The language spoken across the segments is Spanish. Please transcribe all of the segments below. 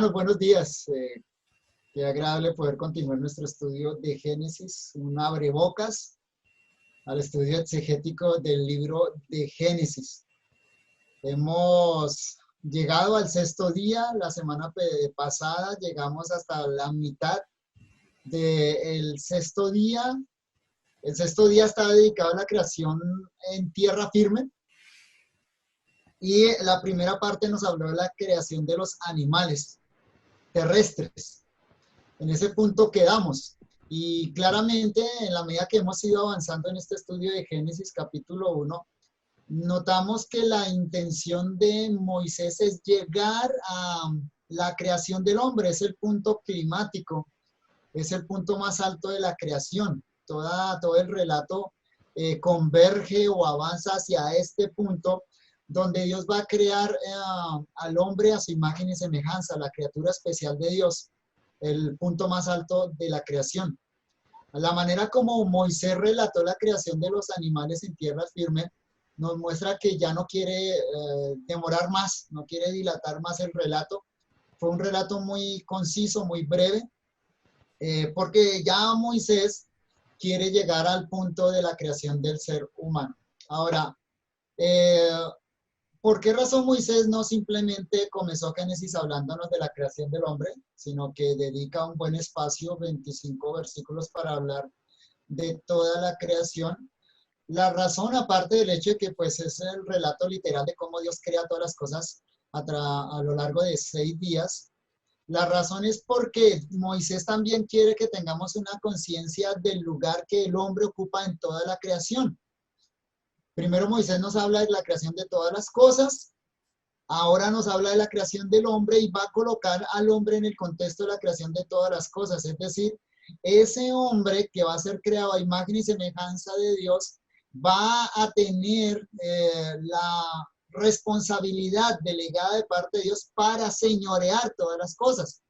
Hermanos, buenos días. Qué agradable poder continuar nuestro estudio de Génesis, un abrebocas al estudio exegético del libro de Génesis. Hemos llegado al sexto día, la semana pasada llegamos hasta la mitad del sexto día. El sexto día está dedicado a la creación en tierra firme. Y la primera parte nos habló de la creación de los animales terrestres. En ese punto quedamos. Y claramente, en la medida que hemos ido avanzando en este estudio de Génesis capítulo 1, notamos que la intención de Moisés es llegar a la creación del hombre. Es el punto climático, es el punto más alto de la creación. Todo el relato converge o avanza hacia este punto donde Dios va a crear al hombre a su imagen y semejanza, la criatura especial de Dios, el punto más alto de la creación. La manera como Moisés relató la creación de los animales en tierra firme nos muestra que ya no quiere demorar más, no quiere dilatar más el relato. Fue un relato muy conciso, muy breve, porque ya Moisés quiere llegar al punto de la creación del ser humano. Ahora, ¿por qué razón Moisés no simplemente comenzó Génesis hablándonos de la creación del hombre, sino que dedica un buen espacio, 25 versículos, para hablar de toda la creación? La razón, aparte del hecho de que pues, es el relato literal de cómo Dios crea todas las cosas a lo largo de 6 días, la razón es porque Moisés también quiere que tengamos una conciencia del lugar que el hombre ocupa en toda la creación. Primero Moisés nos habla de la creación de todas las cosas, ahora nos habla de la creación del hombre y va a colocar al hombre en el contexto de la creación de todas las cosas. Es decir, ese hombre que va a ser creado a imagen y semejanza de Dios va a tener la responsabilidad delegada de parte de Dios para señorear todas las cosas.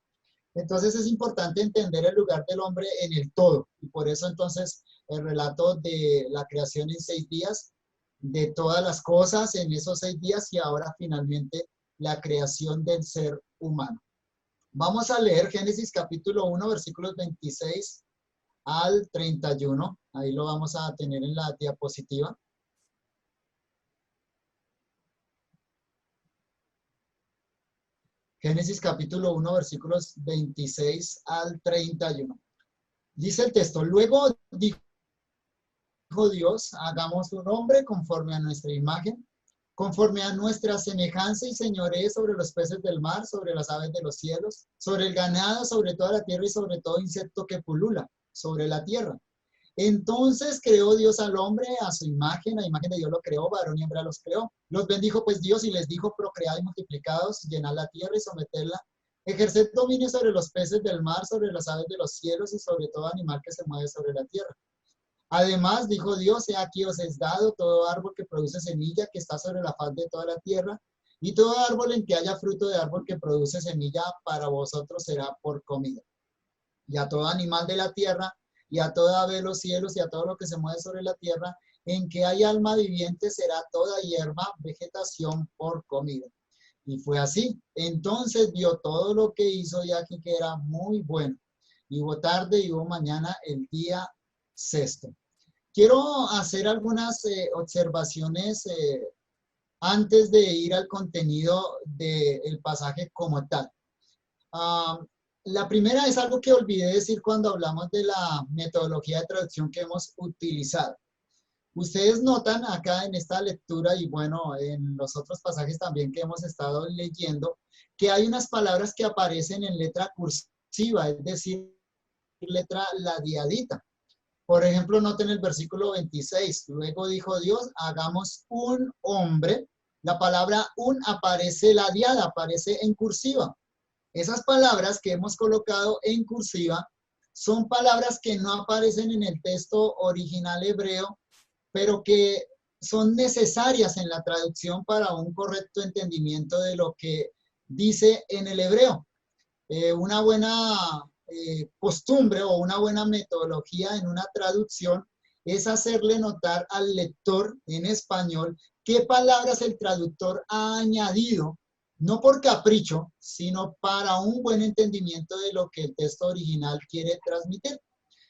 Entonces es importante entender el lugar del hombre en el todo. Y por eso entonces el relato de la creación en 6 días, de todas las cosas en esos 6 días y ahora finalmente la creación del ser humano. Vamos a leer Génesis capítulo 1, versículos 26 al 31. Ahí lo vamos a tener en la diapositiva. Génesis capítulo 1, versículos 26 al 31. Dice el texto: luego dijo Dios, hagamos un hombre conforme a nuestra imagen, conforme a nuestra semejanza, y señoree sobre los peces del mar, sobre las aves de los cielos, sobre el ganado, sobre toda la tierra y sobre todo insecto que pulula sobre la tierra. Entonces creó Dios al hombre a su imagen, a imagen de Dios lo creó, varón y hembra los creó. Los bendijo pues Dios y les dijo: procread y multiplicados, llenad la tierra y sometedla, ejerced dominio sobre los peces del mar, sobre las aves de los cielos y sobre todo animal que se mueve sobre la tierra. Además dijo Dios: he aquí os es dado todo árbol que produce semilla, que está sobre la faz de toda la tierra, y todo árbol en que haya fruto de árbol que produce semilla, para vosotros será por comida. Y a todo animal de la tierra, y a toda ave de los cielos, y a todo lo que se mueve sobre la tierra, en que hay alma viviente, será toda hierba, vegetación por comida. Y fue así. Entonces vio todo lo que hizo, y aquí que era muy bueno. Y hubo tarde y hubo mañana, el día sexto. Quiero hacer algunas observaciones antes de ir al contenido del pasaje como tal. La primera es algo que olvidé decir cuando hablamos de la metodología de traducción que hemos utilizado. Ustedes notan acá en esta lectura y bueno, en los otros pasajes también que hemos estado leyendo, que hay unas palabras que aparecen en letra cursiva, es decir, letra ladeadita. Por ejemplo, noten el versículo 26. Luego dijo Dios: hagamos un hombre. La palabra un aparece ladeada, aparece en cursiva. Esas palabras que hemos colocado en cursiva son palabras que no aparecen en el texto original hebreo, pero que son necesarias en la traducción para un correcto entendimiento de lo que dice en el hebreo. Una buena costumbre o una buena metodología en una traducción es hacerle notar al lector en español qué palabras el traductor ha añadido no por capricho, sino para un buen entendimiento de lo que el texto original quiere transmitir.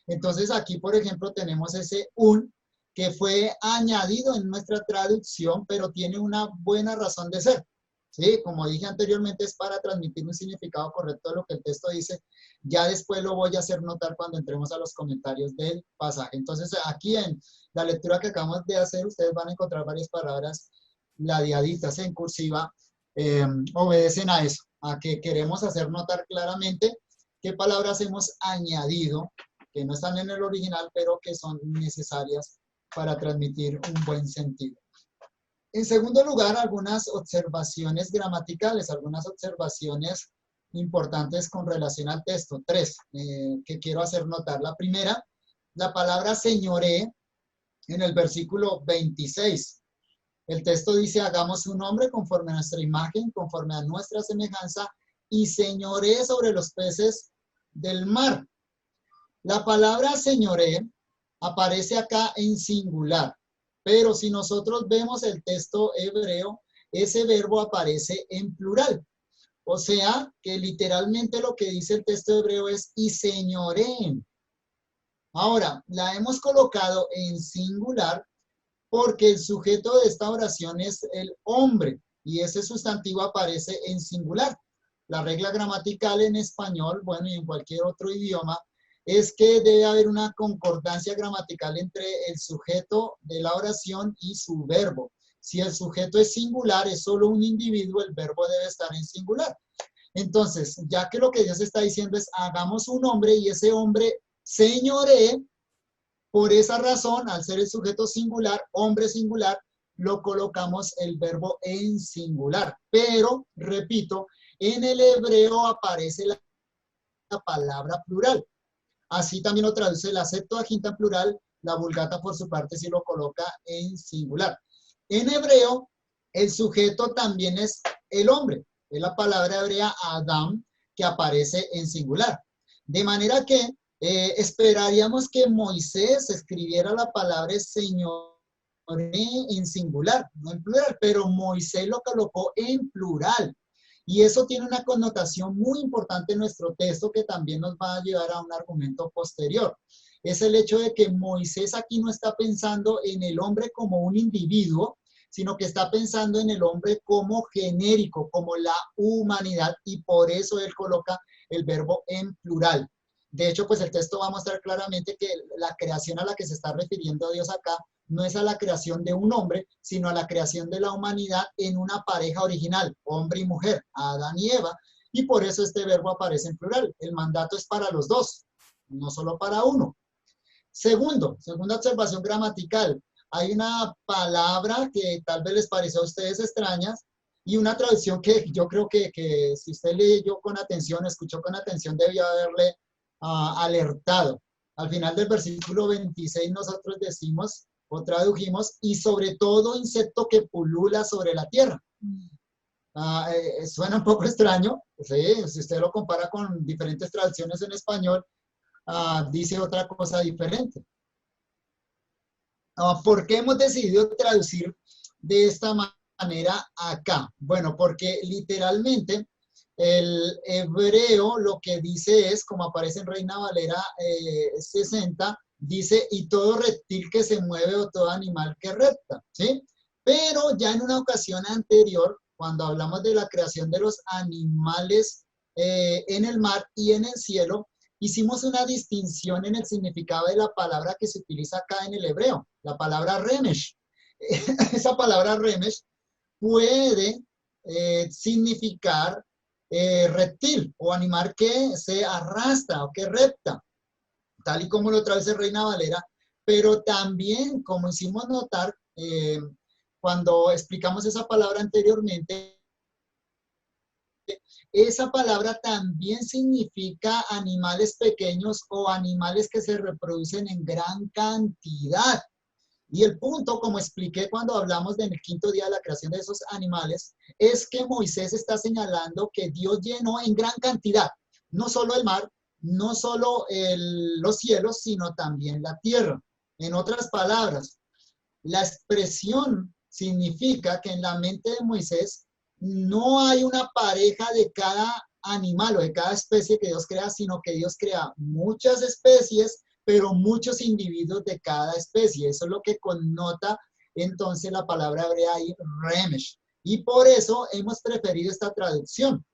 Entonces aquí, por ejemplo, tenemos ese un que fue añadido en nuestra traducción, pero tiene una buena razón de ser. ¿Sí? Como dije anteriormente, es para transmitir un significado correcto de lo que el texto dice. Ya después lo voy a hacer notar cuando entremos a los comentarios del pasaje. Entonces, aquí en la lectura que acabamos de hacer, ustedes van a encontrar varias palabras ladeaditas en cursiva, obedecen a eso, a que queremos hacer notar claramente qué palabras hemos añadido, que no están en el original, pero que son necesarias para transmitir un buen sentido. En segundo lugar, algunas observaciones gramaticales, algunas observaciones importantes con relación al texto. Tres, que quiero hacer notar. La primera, la palabra señoré en el versículo 26. El texto dice, hagamos un hombre conforme a nuestra imagen, conforme a nuestra semejanza, y señoré sobre los peces del mar. La palabra señoré aparece acá en singular, pero si nosotros vemos el texto hebreo, ese verbo aparece en plural. O sea, que literalmente lo que dice el texto hebreo es, y señoreen. Ahora, la hemos colocado en singular porque el sujeto de esta oración es el hombre, y ese sustantivo aparece en singular. La regla gramatical en español, bueno, y en cualquier otro idioma, es que debe haber una concordancia gramatical entre el sujeto de la oración y su verbo. Si el sujeto es singular, es solo un individuo, el verbo debe estar en singular. Entonces, ya que lo que Dios está diciendo es, hagamos un hombre, y ese hombre señoree, por esa razón, al ser el sujeto singular, hombre singular, lo colocamos el verbo en singular. Pero, repito, en el hebreo aparece la palabra plural. Así también lo traduce la Septuaginta en plural, la Vulgata por su parte sí lo coloca en singular. En hebreo, el sujeto también es el hombre. Es la palabra hebrea Adam que aparece en singular. De manera que esperaríamos que Moisés escribiera la palabra Señor en singular, no en plural, pero Moisés lo colocó en plural. Y eso tiene una connotación muy importante en nuestro texto que también nos va a llevar a un argumento posterior. Es el hecho de que Moisés aquí no está pensando en el hombre como un individuo, sino que está pensando en el hombre como genérico, como la humanidad, y por eso él coloca el verbo en plural. De hecho, pues el texto va a mostrar claramente que la creación a la que se está refiriendo Dios acá no es a la creación de un hombre, sino a la creación de la humanidad en una pareja original, hombre y mujer, Adán y Eva, y por eso este verbo aparece en plural. El mandato es para los dos, no solo para uno. Segunda observación gramatical. Hay una palabra que tal vez les pareció a ustedes extrañas y una traducción que yo creo que si usted leyó con atención, escuchó con atención, debió haberle alertado. Al final del versículo 26 nosotros decimos o tradujimos, y sobre todo insecto que pulula sobre la tierra. Suena un poco extraño, ¿sí? Si usted lo compara con diferentes traducciones en español, dice otra cosa diferente. ¿Por qué hemos decidido traducir de esta manera acá? Bueno, porque literalmente el hebreo lo que dice es, como aparece en Reina Valera 60, dice, y todo reptil que se mueve o todo animal que repta, ¿sí? Pero ya en una ocasión anterior, cuando hablamos de la creación de los animales en el mar y en el cielo, hicimos una distinción en el significado de la palabra que se utiliza acá en el hebreo, la palabra remesh. Esa palabra remesh puede significar reptil o animal que se arrastra o que repta, tal y como lo traduce Reina Valera, pero también, como hicimos notar cuando explicamos esa palabra anteriormente, esa palabra también significa animales pequeños o animales que se reproducen en gran cantidad. Y el punto, como expliqué cuando hablamos del quinto día de la creación de esos animales, es que Moisés está señalando que Dios llenó en gran cantidad, no solo el mar, no solo los cielos, sino también la tierra. En otras palabras, la expresión significa que en la mente de Moisés no hay una pareja de cada animal o de cada especie que Dios crea, sino que Dios crea muchas especies, pero muchos individuos de cada especie. Eso es lo que connota entonces la palabra hebrea ahí, remesh. Y por eso hemos preferido esta traducción,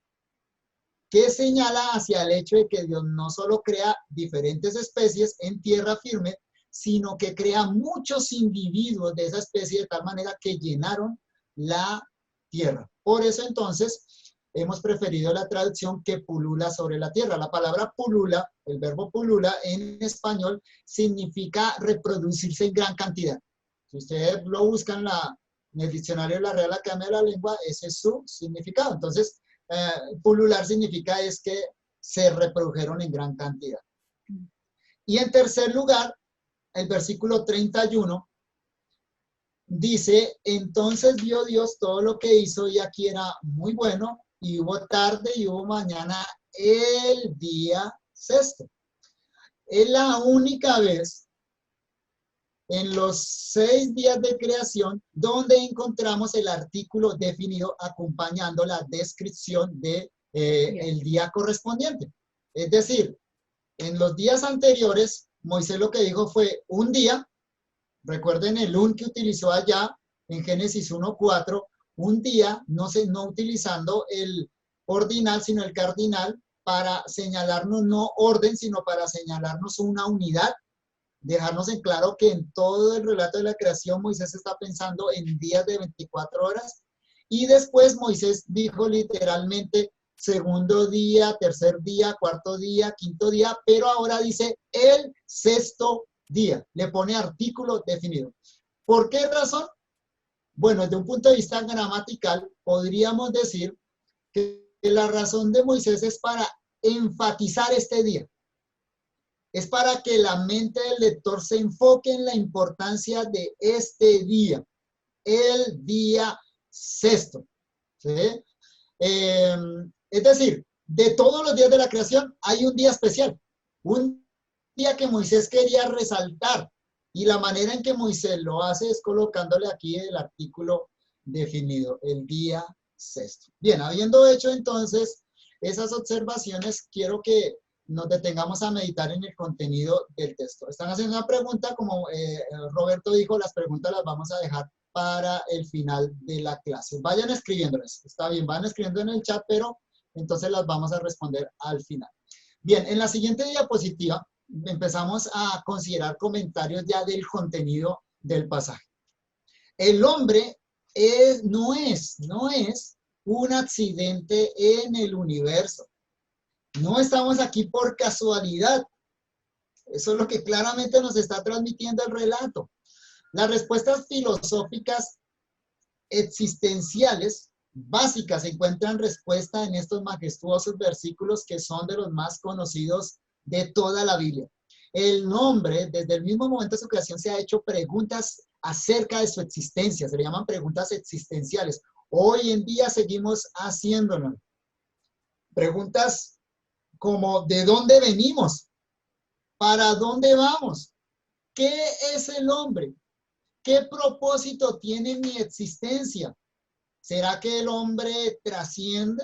que señala hacia el hecho de que Dios no solo crea diferentes especies en tierra firme, sino que crea muchos individuos de esa especie de tal manera que llenaron la tierra. Por eso entonces hemos preferido la traducción que pulula sobre la tierra. La palabra pulula, el verbo pulula en español, significa reproducirse en gran cantidad. Si ustedes lo buscan en el diccionario de la Real Academia de la Lengua, ese es su significado. Entonces, pulular significa es que se reprodujeron en gran cantidad. Y en tercer lugar, el versículo 31 dice, entonces vio Dios todo lo que hizo y aquí era muy bueno, y hubo tarde y hubo mañana el día sexto. Es la única vez en los 6 días de creación donde encontramos el artículo definido acompañando la descripción de el día correspondiente. Es decir, en los días anteriores, Moisés lo que dijo fue un día. Recuerden el un que utilizó allá en Génesis 1:4, un día, no utilizando el ordinal, sino el cardinal, para señalarnos no orden, sino para señalarnos una unidad, dejarnos en claro que en todo el relato de la creación Moisés está pensando en días de 24 horas, y después Moisés dijo literalmente segundo día, tercer día, cuarto día, quinto día, pero ahora dice el sexto día, le pone artículo definido. ¿Por qué razón? Bueno, desde un punto de vista gramatical, podríamos decir que la razón de Moisés es para enfatizar este día. Es para que la mente del lector se enfoque en la importancia de este día, el día sexto. ¿Sí? Es decir, de todos los días de la creación hay un día especial, un día que Moisés quería resaltar, y la manera en que Moisés lo hace es colocándole aquí el artículo definido, el día sexto. Bien, habiendo hecho entonces esas observaciones, quiero que nos detengamos a meditar en el contenido del texto. Están haciendo una pregunta, como Roberto dijo, las preguntas las vamos a dejar para el final de la clase. Vayan escribiéndolas, está bien, van escribiendo en el chat, pero entonces las vamos a responder al final. Bien, en la siguiente diapositiva empezamos a considerar comentarios ya del contenido del pasaje. El hombre no es un accidente en el universo. No estamos aquí por casualidad. Eso es lo que claramente nos está transmitiendo el relato. Las respuestas filosóficas existenciales básicas encuentran respuesta en estos majestuosos versículos que son de los más conocidos de toda la Biblia. El hombre, desde el mismo momento de su creación, se ha hecho preguntas acerca de su existencia. Se le llaman preguntas existenciales. Hoy en día seguimos haciéndolo. Preguntas como ¿de dónde venimos? ¿Para dónde vamos? ¿Qué es el hombre? ¿Qué propósito tiene mi existencia? ¿Será que el hombre trasciende?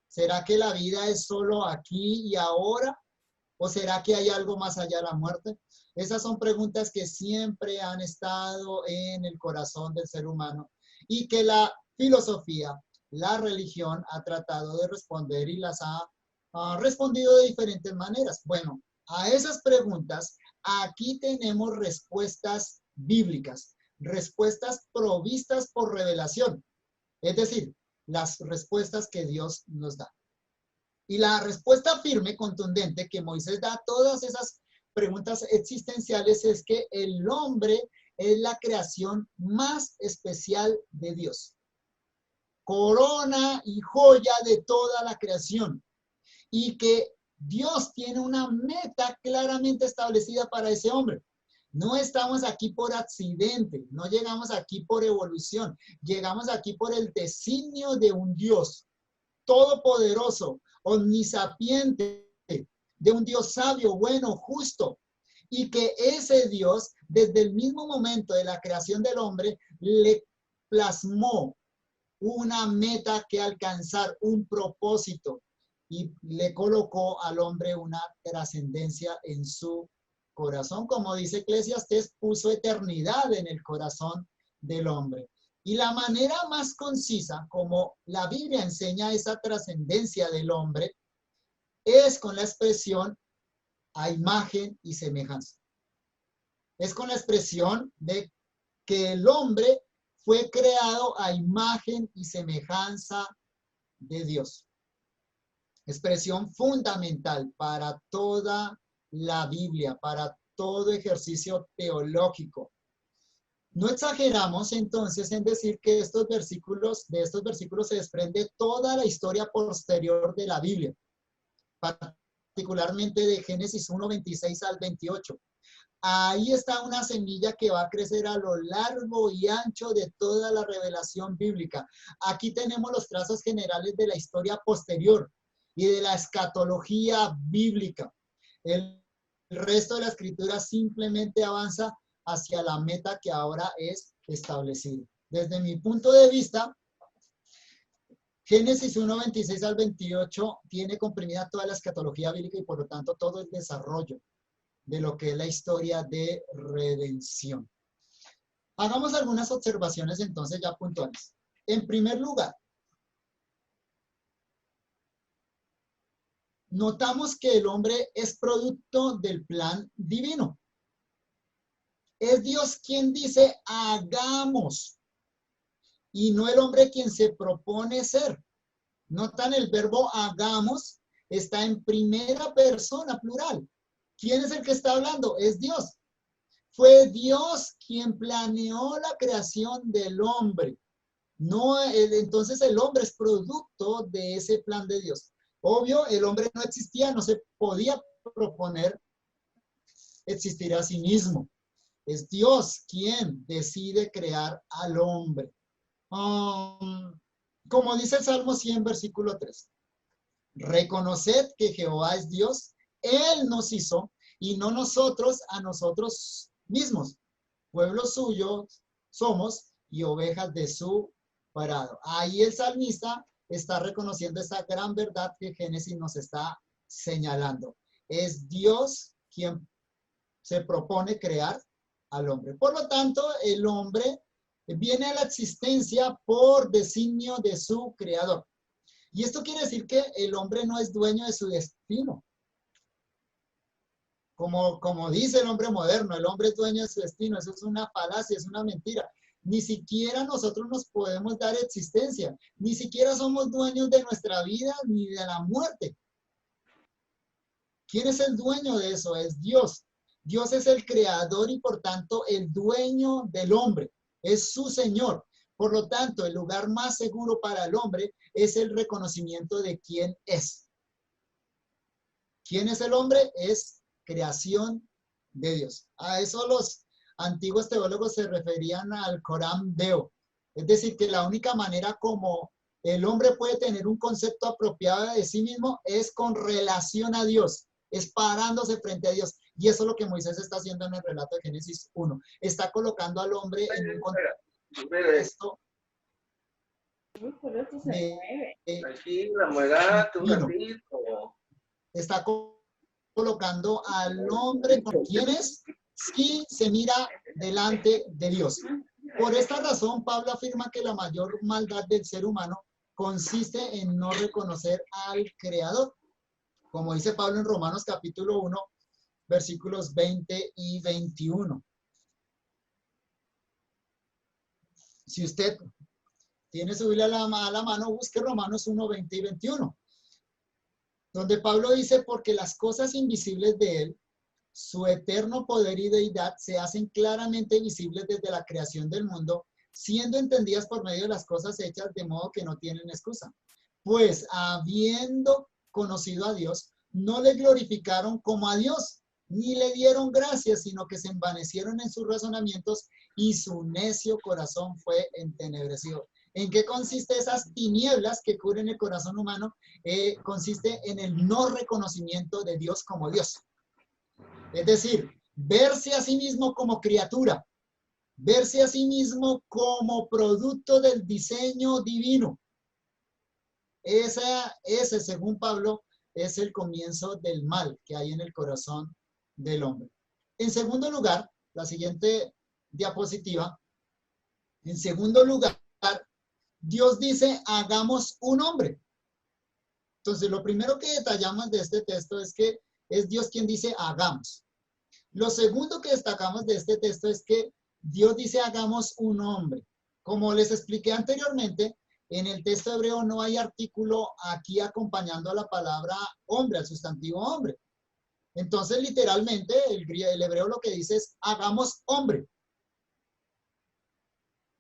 ¿Será que la vida es solo aquí y ahora? ¿O será que hay algo más allá de la muerte? Esas son preguntas que siempre han estado en el corazón del ser humano y que la filosofía, la religión ha tratado de responder y las ha respondido de diferentes maneras. Bueno, a esas preguntas aquí tenemos respuestas bíblicas, respuestas provistas por revelación, es decir, las respuestas que Dios nos da. Y la respuesta firme, contundente, que Moisés da a todas esas preguntas existenciales es que el hombre es la creación más especial de Dios. Corona y joya de toda la creación. Y que Dios tiene una meta claramente establecida para ese hombre. No estamos aquí por accidente, no llegamos aquí por evolución, llegamos aquí por el designio de un Dios todopoderoso, omnisapiente, de un Dios sabio, bueno, justo, y que ese Dios, desde el mismo momento de la creación del hombre, le plasmó una meta que alcanzar, un propósito, y le colocó al hombre una trascendencia en su corazón. Como dice Eclesiastés, puso eternidad en el corazón del hombre. Y la manera más concisa como la Biblia enseña esa trascendencia del hombre es con la expresión a imagen y semejanza. Es con la expresión de que el hombre fue creado a imagen y semejanza de Dios. Expresión fundamental para toda la Biblia, para todo ejercicio teológico. No exageramos entonces en decir que de estos versículos se desprende toda la historia posterior de la Biblia, particularmente de Génesis 1, 26 al 28. Ahí está una semilla que va a crecer a lo largo y ancho de toda la revelación bíblica. Aquí tenemos los trazos generales de la historia posterior y de la escatología bíblica. El resto de la escritura simplemente avanza hacia la meta que ahora es establecida. Desde mi punto de vista, Génesis 1, 26 al 28 tiene comprimida toda la escatología bíblica y por lo tanto todo el desarrollo de lo que es la historia de redención. Hagamos algunas observaciones entonces ya puntuales. En primer lugar, notamos que el hombre es producto del plan divino. Es Dios quien dice, hagamos, y no el hombre quien se propone ser. Notan el verbo hagamos, está en primera persona plural. ¿Quién es el que está hablando? Es Dios. Fue Dios quien planeó la creación del hombre. No, entonces el hombre es producto de ese plan de Dios. Obvio, el hombre no existía, no se podía proponer existir a sí mismo. Es Dios quien decide crear al hombre. Como dice el Salmo 100, versículo 3. Reconoced que Jehová es Dios, Él nos hizo y no nosotros a nosotros mismos. Pueblo suyo somos y ovejas de su prado. Ahí el salmista está reconociendo esa gran verdad que Génesis nos está señalando. Es Dios quien se propone crear al hombre. Por lo tanto, el hombre viene a la existencia por designio de su creador. Y esto quiere decir que el hombre no es dueño de su destino. Como dice el hombre moderno, el hombre es dueño de su destino. Eso es una falacia, es una mentira. Ni siquiera nosotros nos podemos dar existencia. Ni siquiera somos dueños de nuestra vida ni de la muerte. ¿Quién es el dueño de eso? Es Dios. Dios es el creador y por tanto el dueño del hombre. Es su Señor. Por lo tanto, el lugar más seguro para el hombre es el reconocimiento de quién es. ¿Quién es el hombre? Es creación de Dios. A eso los antiguos teólogos se referían al Corán Deo. Es decir, que la única manera como el hombre puede tener un concepto apropiado de sí mismo es con relación a Dios. Es parándose frente a Dios. Y eso es lo que Moisés está haciendo en el relato de Génesis 1. Está colocando al hombre en un contexto está colocando al hombre con quienes sí se mira delante de Dios. Por esta razón, Pablo afirma que la mayor maldad del ser humano consiste en no reconocer al Creador. Como dice Pablo en Romanos capítulo 1, versículos 20 y 21. Si usted tiene su Biblia a la mano, busque Romanos 1, 20 y 21. Donde Pablo dice, porque las cosas invisibles de él, su eterno poder y deidad, se hacen claramente visibles desde la creación del mundo, siendo entendidas por medio de las cosas hechas, de modo que no tienen excusa. Pues, habiendo conocido a Dios, no le glorificaron como a Dios, ni le dieron gracias, sino que se envanecieron en sus razonamientos y su necio corazón fue entenebrecido. ¿En qué consiste esas tinieblas que cubren el corazón humano? Consiste en el no reconocimiento de Dios como Dios. Es decir, verse a sí mismo como criatura, verse a sí mismo como producto del diseño divino. Ese, según Pablo, es el comienzo del mal que hay en el corazón del hombre. En segundo lugar, la siguiente diapositiva, en segundo lugar, Dios dice, hagamos un hombre. Entonces, lo primero que detallamos de este texto es que es Dios quien dice, hagamos. Lo segundo que destacamos de este texto es que Dios dice, hagamos un hombre. Como les expliqué anteriormente, en el texto hebreo no hay artículo aquí acompañando a la palabra hombre, al sustantivo hombre. Entonces, literalmente, el hebreo lo que dice es, hagamos hombre.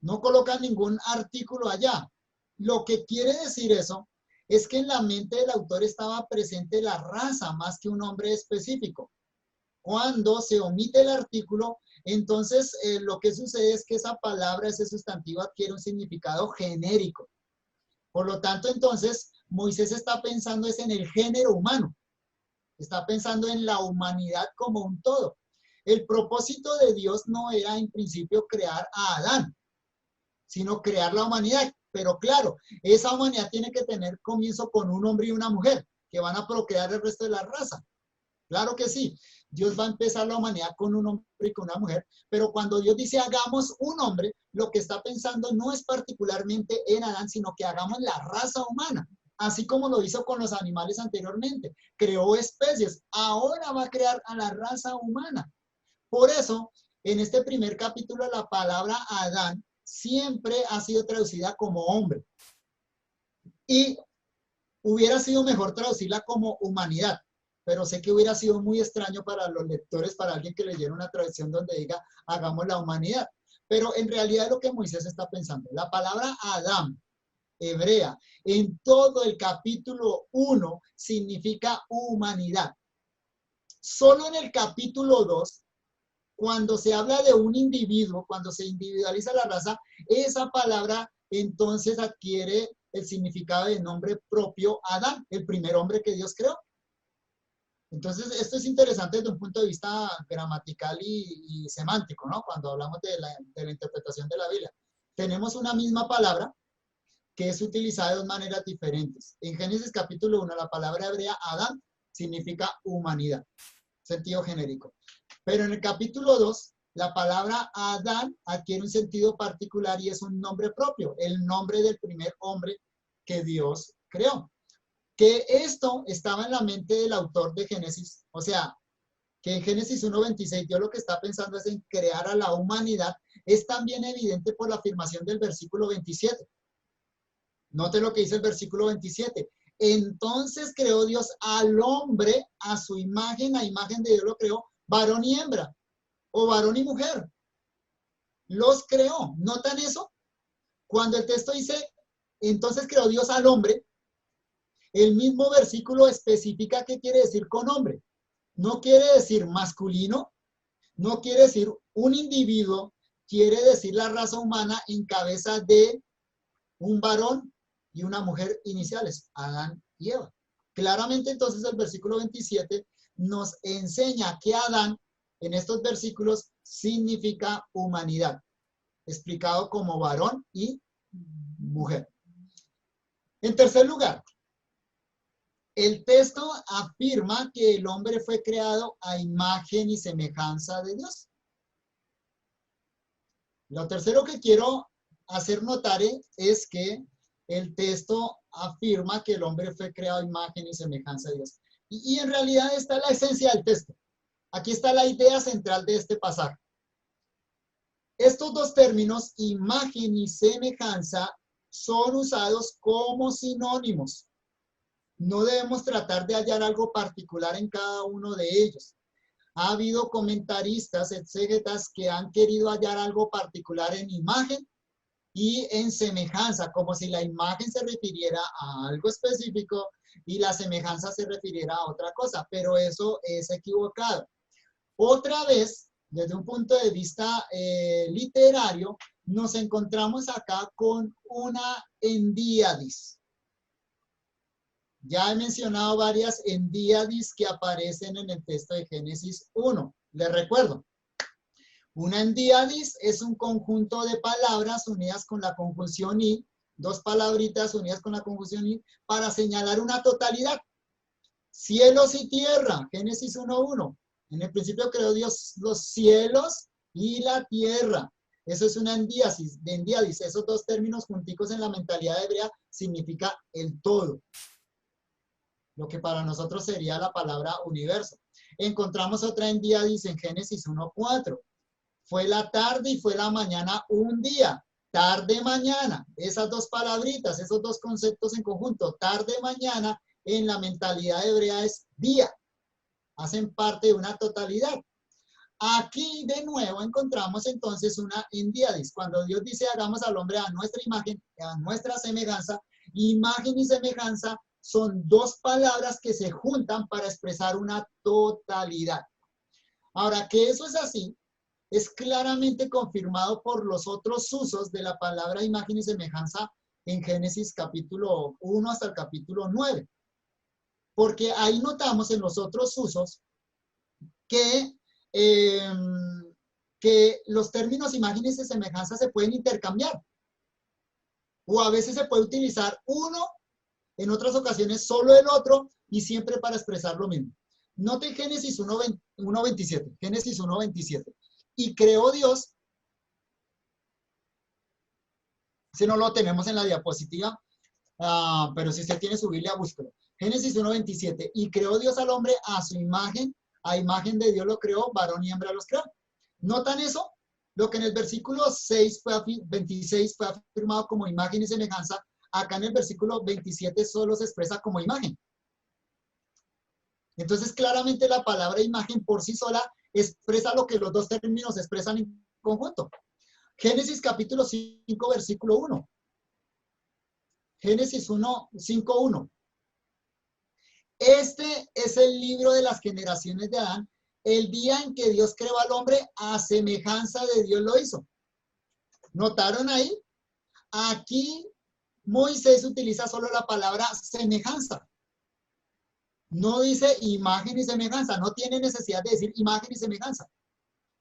No coloca ningún artículo allá. Lo que quiere decir eso es que en la mente del autor estaba presente la raza más que un hombre específico. Cuando se omite el artículo, entonces lo que sucede es que esa palabra, ese sustantivo adquiere un significado genérico. Por lo tanto, entonces, Moisés está pensando es en el género humano. Está pensando en la humanidad como un todo. El propósito de Dios no era en principio crear a Adán, sino crear la humanidad. Pero claro, esa humanidad tiene que tener comienzo con un hombre y una mujer, que van a procrear el resto de la raza. Claro que sí, Dios va a empezar la humanidad con un hombre y con una mujer, pero cuando Dios dice hagamos un hombre, lo que está pensando no es particularmente en Adán, sino que hagamos la raza humana, así como lo hizo con los animales anteriormente. Creó especies, ahora va a crear a la raza humana. Por eso, en este primer capítulo, la palabra Adán siempre ha sido traducida como hombre. Y hubiera sido mejor traducirla como humanidad, pero sé que hubiera sido muy extraño para los lectores, para alguien que leyera una traducción donde diga, hagamos la humanidad. Pero en realidad es lo que Moisés está pensando. La palabra Adán, hebrea, en todo el capítulo 1 significa humanidad. Solo en el capítulo 2, cuando se habla de un individuo, cuando se individualiza la raza, esa palabra entonces adquiere el significado de nombre propio Adán, el primer hombre que Dios creó. Entonces, esto es interesante desde un punto de vista gramatical y semántico, ¿no? Cuando hablamos de la interpretación de la Biblia. Tenemos una misma palabra que es utilizada de dos maneras diferentes. En Génesis capítulo 1, la palabra hebrea Adán significa humanidad, sentido genérico. Pero en el capítulo 2, la palabra Adán adquiere un sentido particular y es un nombre propio, el nombre del primer hombre que Dios creó. Que esto estaba en la mente del autor de Génesis, o sea, que en Génesis 1:26 Dios lo que está pensando es en crear a la humanidad, es también evidente por la afirmación del versículo 27. Note lo que dice el versículo 27. Entonces creó Dios al hombre a su imagen, a imagen de Dios lo creó, varón y hembra, o varón y mujer. Los creó. ¿Notan eso? Cuando el texto dice, entonces creó Dios al hombre, el mismo versículo especifica qué quiere decir con hombre. No quiere decir masculino, no quiere decir un individuo, quiere decir la raza humana en cabeza de un varón y una mujer iniciales, Adán y Eva. Claramente entonces el versículo 27 nos enseña que Adán en estos versículos significa humanidad, explicado como varón y mujer. En tercer lugar, el texto afirma que el hombre fue creado a imagen y semejanza de Dios. Lo tercero que quiero hacer notar es que el texto afirma que el hombre fue creado a imagen y semejanza de Dios. Y en realidad está la esencia del texto. Aquí está la idea central de este pasaje. Estos dos términos, imagen y semejanza, son usados como sinónimos. No debemos tratar de hallar algo particular en cada uno de ellos. Ha habido comentaristas, exégetas, que han querido hallar algo particular en imagen y en semejanza, como si la imagen se refiriera a algo específico y la semejanza se refiriera a otra cosa, pero eso es equivocado. Otra vez, desde un punto de vista literario, nos encontramos acá con una endíadis. Ya he mencionado varias endíadis que aparecen en el texto de Génesis 1. Les recuerdo. Una endiadis es un conjunto de palabras unidas con la conjunción y, dos palabritas unidas con la conjunción y, para señalar una totalidad. Cielos y tierra, Génesis 1:1. En el principio creó Dios los cielos y la tierra. Eso es una endiadis. Esos dos términos junticos en la mentalidad hebrea significa el todo. Lo que para nosotros sería la palabra universo. Encontramos otra endiadis en Génesis 1:4. Fue la tarde y fue la mañana un día. Tarde, mañana. Esas dos palabritas, esos dos conceptos en conjunto. Tarde, mañana, en la mentalidad hebrea es día. Hacen parte de una totalidad. Aquí de nuevo encontramos entonces una endiadis. Cuando Dios dice hagamos al hombre a nuestra imagen, a nuestra semejanza, imagen y semejanza son dos palabras que se juntan para expresar una totalidad. Ahora, que eso es así, es claramente confirmado por los otros usos de la palabra imagen y semejanza en Génesis capítulo 1 hasta el capítulo 9. Porque ahí notamos en los otros usos que los términos imágenes y semejanza se pueden intercambiar. O a veces se puede utilizar uno, en otras ocasiones solo el otro, y siempre para expresar lo mismo. Noten Génesis 1:27. Génesis 1:27. Y creó Dios, si no lo tenemos en la diapositiva, pero si usted tiene su Biblia, búsquelo. Génesis 1:27. Y creó Dios al hombre a su imagen, a imagen de Dios lo creó, varón y hembra los creó. ¿Notan eso? Lo que en el versículo 26 fue afirmado como imagen y semejanza, acá en el versículo 27 solo se expresa como imagen. Entonces, claramente la palabra imagen por sí sola expresa lo que los dos términos expresan en conjunto. Génesis capítulo 5, versículo 1. Génesis 5:1. Este es el libro de las generaciones de Adán. El día en que Dios creó al hombre, a semejanza de Dios lo hizo. ¿Notaron ahí? Aquí Moisés utiliza solo la palabra semejanza. No dice imagen y semejanza. No tiene necesidad de decir imagen y semejanza.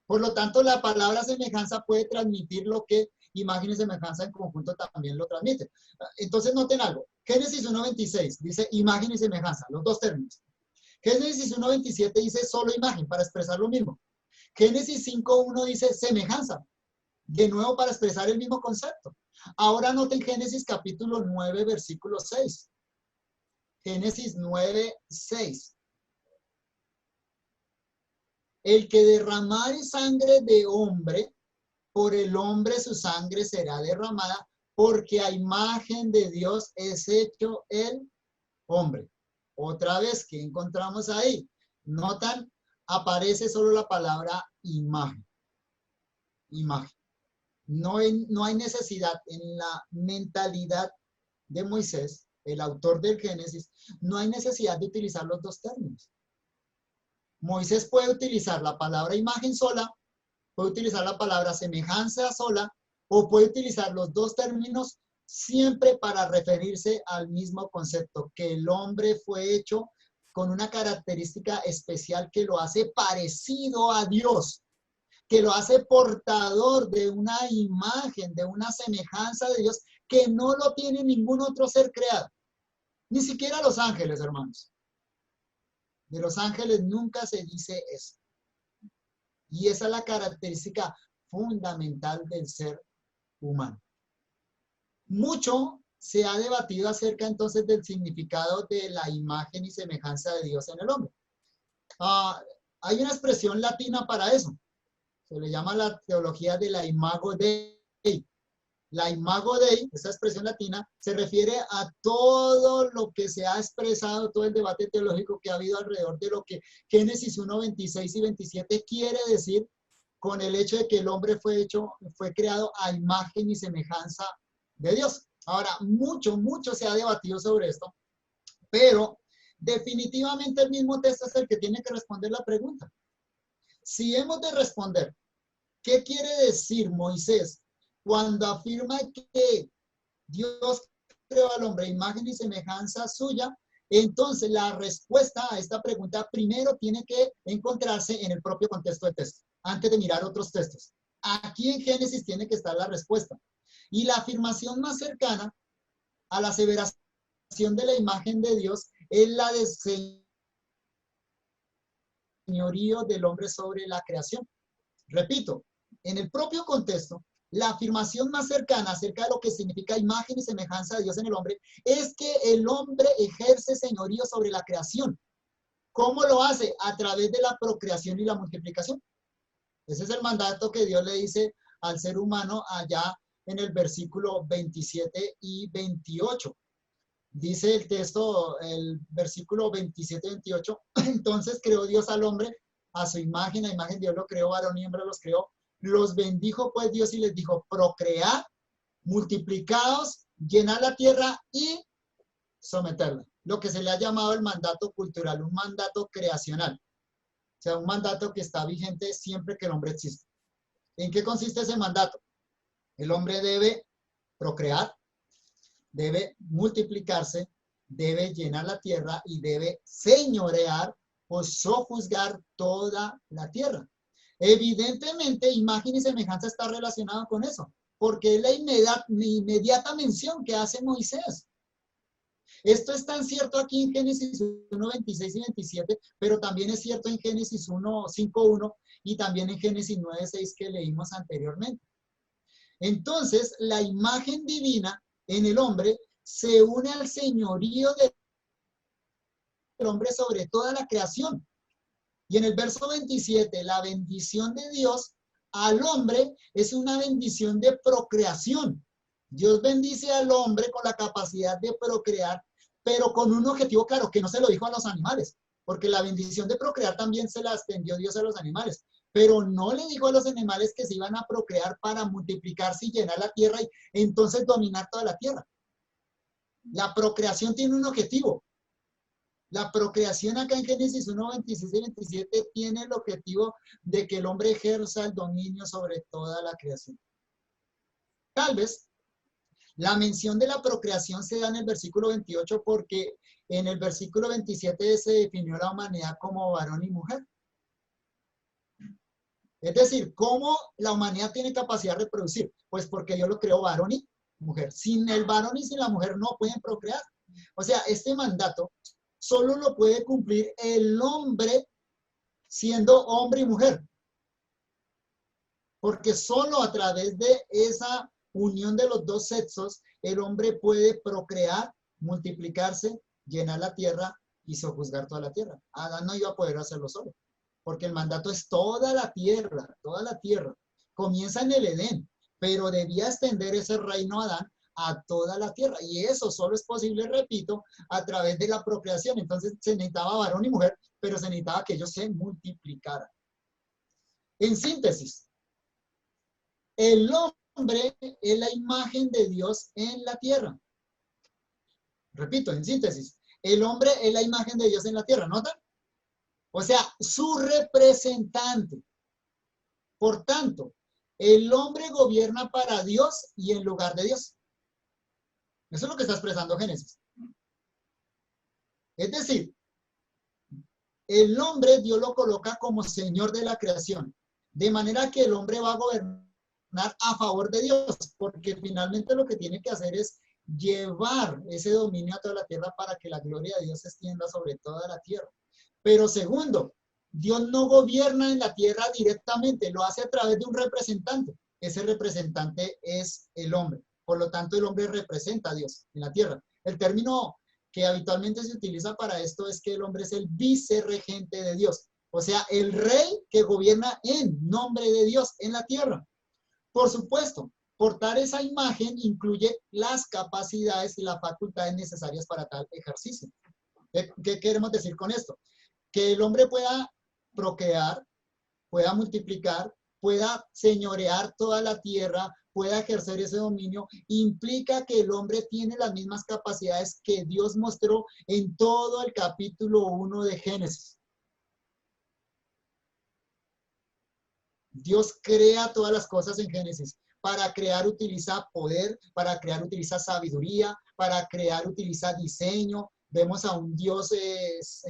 Por lo tanto, la palabra semejanza puede transmitir lo que imagen y semejanza en conjunto también lo transmite. Entonces, noten algo. Génesis 1:26 dice imagen y semejanza, los dos términos. Génesis 1:27 dice solo imagen, para expresar lo mismo. Génesis 5:1 dice semejanza, de nuevo para expresar el mismo concepto. Ahora noten Génesis capítulo 9, versículo 6. Génesis 9:6. El que derramare sangre de hombre, por el hombre su sangre será derramada, porque a imagen de Dios es hecho el hombre. Otra vez, ¿qué encontramos ahí? Notan, aparece solo la palabra imagen. Imagen. No hay necesidad en la mentalidad de Moisés, el autor del Génesis, no hay necesidad de utilizar los dos términos. Moisés puede utilizar la palabra imagen sola, puede utilizar la palabra semejanza sola, o puede utilizar los dos términos siempre para referirse al mismo concepto, que el hombre fue hecho con una característica especial que lo hace parecido a Dios, que lo hace portador de una imagen, de una semejanza de Dios, que no lo tiene ningún otro ser creado. Ni siquiera los ángeles, hermanos. De los ángeles nunca se dice eso. Y esa es la característica fundamental del ser humano. Mucho se ha debatido acerca entonces del significado de la imagen y semejanza de Dios en el hombre. Hay una expresión latina para eso. Se le llama la teología de la imago Dei. La imago Dei, esa expresión latina, se refiere a todo lo que se ha expresado, todo el debate teológico que ha habido alrededor de lo que Génesis 1:26 y 27 quiere decir con el hecho de que el hombre fue creado a imagen y semejanza de Dios. Ahora, mucho se ha debatido sobre esto, pero definitivamente el mismo texto es el que tiene que responder la pregunta. Si hemos de responder, ¿qué quiere decir Moisés cuando afirma que Dios creó al hombre imagen y semejanza suya? Entonces, la respuesta a esta pregunta primero tiene que encontrarse en el propio contexto del texto. antes de mirar otros textos. Aquí en Génesis tiene que estar la respuesta. Y la afirmación más cercana a la aseveración de la imagen de Dios es la de señorío del hombre sobre la creación. Repito, en el propio contexto, la afirmación más cercana acerca de lo que significa imagen y semejanza de Dios en el hombre es que el hombre ejerce señorío sobre la creación. ¿Cómo lo hace? A través de la procreación y la multiplicación. Ese es el mandato que Dios le dice al ser humano allá en el versículo 27 y 28. Dice el texto, el versículo 27 y 28, entonces creó Dios al hombre a su imagen, a imagen Dios lo creó, varón y hembra los creó. Los bendijo pues Dios y les dijo, procread, multiplicaos, llenad la tierra y someterla. Lo que se le ha llamado el mandato cultural, un mandato creacional. O sea, un mandato que está vigente siempre que el hombre existe. ¿En qué consiste ese mandato? El hombre debe procrear, debe multiplicarse, debe llenar la tierra y debe señorear o sojuzgar toda la tierra. Evidentemente, imagen y semejanza está relacionada con eso, porque es la inmediata mención que hace Moisés. Esto es tan cierto aquí en Génesis 1, 26 y 27, pero también es cierto en Génesis 1, 5, 1 y también en Génesis 9, 6 que leímos anteriormente. Entonces, la imagen divina en el hombre se une al señorío del hombre sobre toda la creación. Y en el verso 27, la bendición de Dios al hombre es una bendición de procreación. Dios bendice al hombre con la capacidad de procrear, pero con un objetivo claro, que no se lo dijo a los animales, porque la bendición de procrear también se la extendió Dios a los animales, pero no le dijo a los animales que se iban a procrear para multiplicarse y llenar la tierra y entonces dominar toda la tierra. La procreación tiene un objetivo. La procreación acá en Génesis 1, 26 y 27 tiene el objetivo de que el hombre ejerza el dominio sobre toda la creación. Tal vez la mención de la procreación se da en el versículo 28 porque en el versículo 27 se definió la humanidad como varón y mujer. Es decir, ¿cómo la humanidad tiene capacidad de reproducir? Pues porque Dios lo creó varón y mujer. Sin el varón y sin la mujer no pueden procrear. O sea, este mandato solo lo puede cumplir el hombre siendo hombre y mujer. Porque solo a través de esa unión de los dos sexos, el hombre puede procrear, multiplicarse, llenar la tierra y sojuzgar toda la tierra. Adán no iba a poder hacerlo solo, porque el mandato es toda la tierra, toda la tierra. Comienza en el Edén, pero debía extender ese reino Adán a toda la tierra. Y eso solo es posible, repito, a través de la procreación. Entonces se necesitaba varón y mujer, pero se necesitaba que ellos se multiplicaran. En síntesis, el hombre es la imagen de Dios en la tierra. Repito, en síntesis, el hombre es la imagen de Dios en la tierra, ¿notan? O sea, su representante. Por tanto, el hombre gobierna para Dios y en lugar de Dios. Eso es lo que está expresando Génesis. Es decir, el hombre Dios lo coloca como señor de la creación, de manera que el hombre va a gobernar a favor de Dios, porque finalmente lo que tiene que hacer es llevar ese dominio a toda la tierra para que la gloria de Dios se extienda sobre toda la tierra. Pero segundo, Dios no gobierna en la tierra directamente, lo hace a través de un representante. Ese representante es el hombre. Por lo tanto, el hombre representa a Dios en la tierra. El término que habitualmente se utiliza para esto es que el hombre es el vicerregente de Dios. O sea, el rey que gobierna en nombre de Dios en la tierra. Por supuesto, portar esa imagen incluye las capacidades y las facultades necesarias para tal ejercicio. ¿Qué queremos decir con esto? Que el hombre pueda procrear, pueda multiplicar, pueda señorear toda la tierra, pueda ejercer ese dominio, implica que el hombre tiene las mismas capacidades que Dios mostró en todo el capítulo 1 de Génesis. Dios crea todas las cosas en Génesis. Para crear utiliza poder, para crear utiliza sabiduría, para crear utiliza diseño. Vemos a un Dios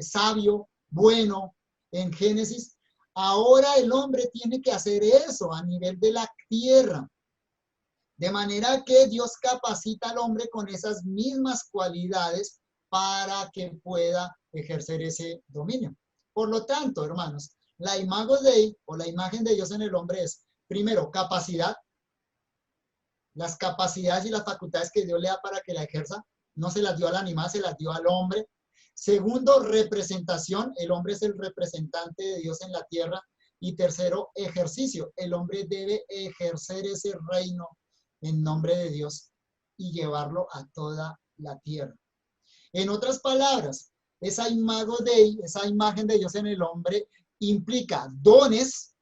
sabio, bueno, en Génesis. Ahora el hombre tiene que hacer eso a nivel de la tierra. De manera que Dios capacita al hombre con esas mismas cualidades para que pueda ejercer ese dominio. Por lo tanto, hermanos, la imago Dei o la imagen de Dios en el hombre es, primero, capacidad. Las capacidades y las facultades que Dios le da para que la ejerza, no se las dio al animal, se las dio al hombre. Segundo, representación. El hombre es el representante de Dios en la tierra. Y tercero, ejercicio. El hombre debe ejercer ese reino en nombre de Dios y llevarlo a toda la tierra. En otras palabras, esa imago Dei, esa imagen de Dios en el hombre, implica dones,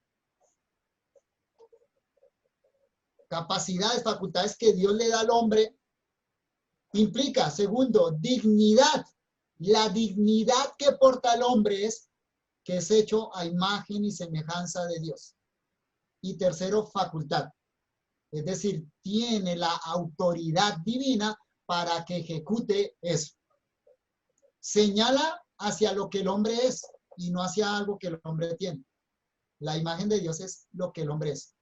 capacidades, facultades que Dios le da al hombre. Implica, segundo, dignidad. La dignidad que porta el hombre es que es hecho a imagen y semejanza de Dios. Y tercero, facultad. Es decir, tiene la autoridad divina para que ejecute eso. Señala hacia lo que el hombre es y no hacia algo que el hombre tiene. La imagen de Dios es lo que el hombre es.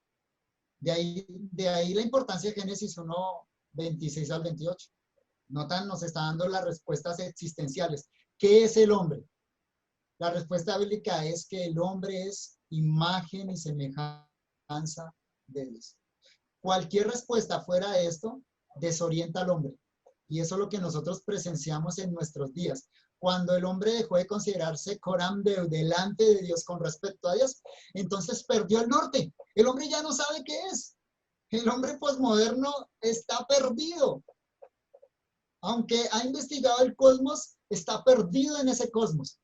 De ahí la importancia de Génesis 1, 26 al 28. Notan, nos está dando las respuestas existenciales. ¿Qué es el hombre? La respuesta bíblica es que el hombre es imagen y semejanza de Dios. Cualquier respuesta fuera de esto desorienta al hombre. Y eso es lo que nosotros presenciamos en nuestros días. Cuando el hombre dejó de considerarse Corán delante de Dios con respecto a Dios, entonces perdió el norte. El hombre ya no sabe qué es. El hombre posmoderno está perdido. Aunque ha investigado el cosmos, está perdido en ese cosmos.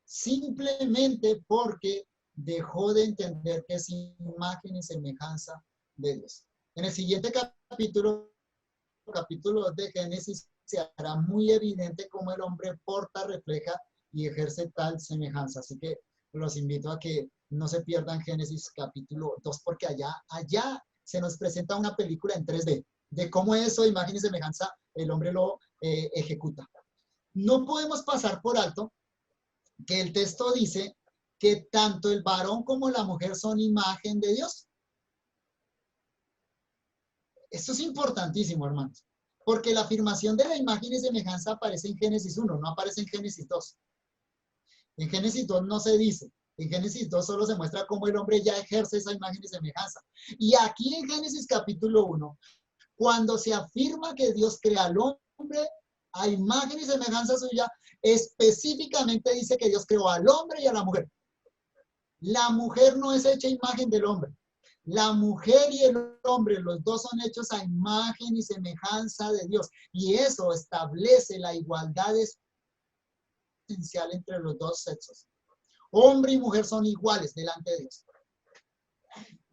Simplemente porque dejó de entender que es imagen y semejanza de Dios. En el siguiente capítulo 2 de Génesis, se hará muy evidente cómo el hombre porta, refleja y ejerce tal semejanza. Así que los invito a que no se pierdan Génesis capítulo 2, porque allá se nos presenta una película en 3D de cómo eso, imagen y semejanza, el hombre lo ejecuta. No podemos pasar por alto que el texto dice que tanto el varón como la mujer son imagen de Dios. Esto es importantísimo, hermanos, porque la afirmación de la imagen y semejanza aparece en Génesis 1, no aparece en Génesis 2. En Génesis 2 no se dice. En Génesis 2 solo se muestra cómo el hombre ya ejerce esa imagen y semejanza. Y aquí en Génesis capítulo 1, cuando se afirma que Dios crea al hombre a imagen y semejanza suya, específicamente dice que Dios creó al hombre y a la mujer. La mujer no es hecha imagen del hombre. La mujer y el hombre, los dos son hechos a imagen y semejanza de Dios. Y eso establece la igualdad esencial entre los dos sexos. Hombre y mujer son iguales delante de Dios.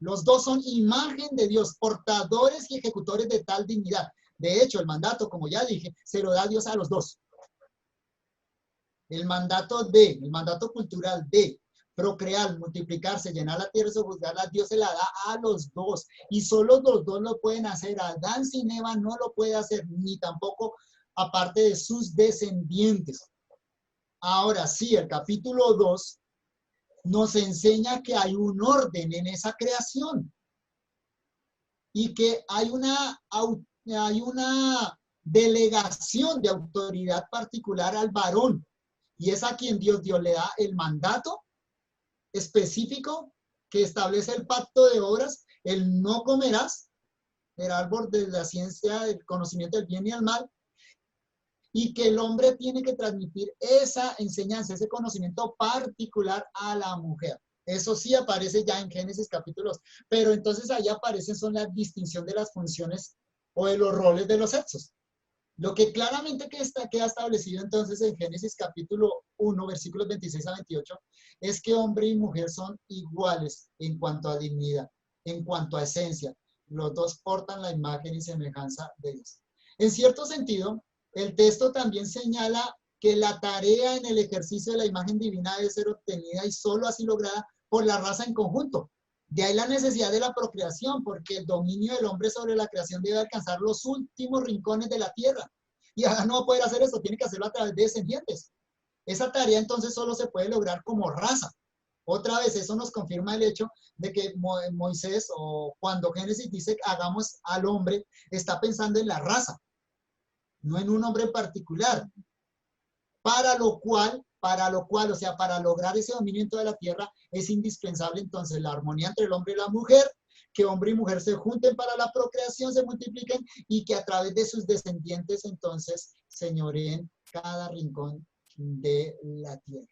Los dos son imagen de Dios, portadores y ejecutores de tal dignidad. De hecho, el mandato, como ya dije, se lo da Dios a los dos. El mandato cultural de procrear, multiplicarse, llenar la tierra y sojuzgarla, Dios se la da a los dos. Y solo los dos lo pueden hacer. Adán sin Eva no lo puede hacer, ni tampoco aparte de sus descendientes. Ahora sí, el capítulo 2 nos enseña que hay un orden en esa creación y que hay una delegación de autoridad particular al varón, y es a quien Dios le da el mandato específico que establece el pacto de obras, el no comerás del árbol de la ciencia del conocimiento del bien y el mal, y que el hombre tiene que transmitir esa enseñanza, ese conocimiento particular a la mujer. Eso sí aparece ya en Génesis capítulos, pero entonces ahí aparecen son la distinción de las funciones o de los roles de los sexos. Lo que claramente queda establecido entonces en Génesis capítulo 1, versículos 26 a 28, es que hombre y mujer son iguales en cuanto a dignidad, en cuanto a esencia. Los dos portan la imagen y semejanza de Dios. En cierto sentido, el texto también señala que la tarea en el ejercicio de la imagen divina debe ser obtenida y solo así lograda por la raza en conjunto. De ahí la necesidad de la procreación, porque el dominio del hombre sobre la creación debe alcanzar los últimos rincones de la tierra. Y Adán no va a poder hacer eso, tiene que hacerlo a través de descendientes. Esa tarea entonces solo se puede lograr como raza. Otra vez, eso nos confirma el hecho de que Moisés, o cuando Génesis dice hagamos al hombre, está pensando en la raza, no en un hombre en particular. Para lo cual, o sea, para lograr ese dominio en toda la tierra, es indispensable entonces la armonía entre el hombre y la mujer, que hombre y mujer se junten para la procreación, se multipliquen y que a través de sus descendientes entonces señoreen cada rincón de la tierra.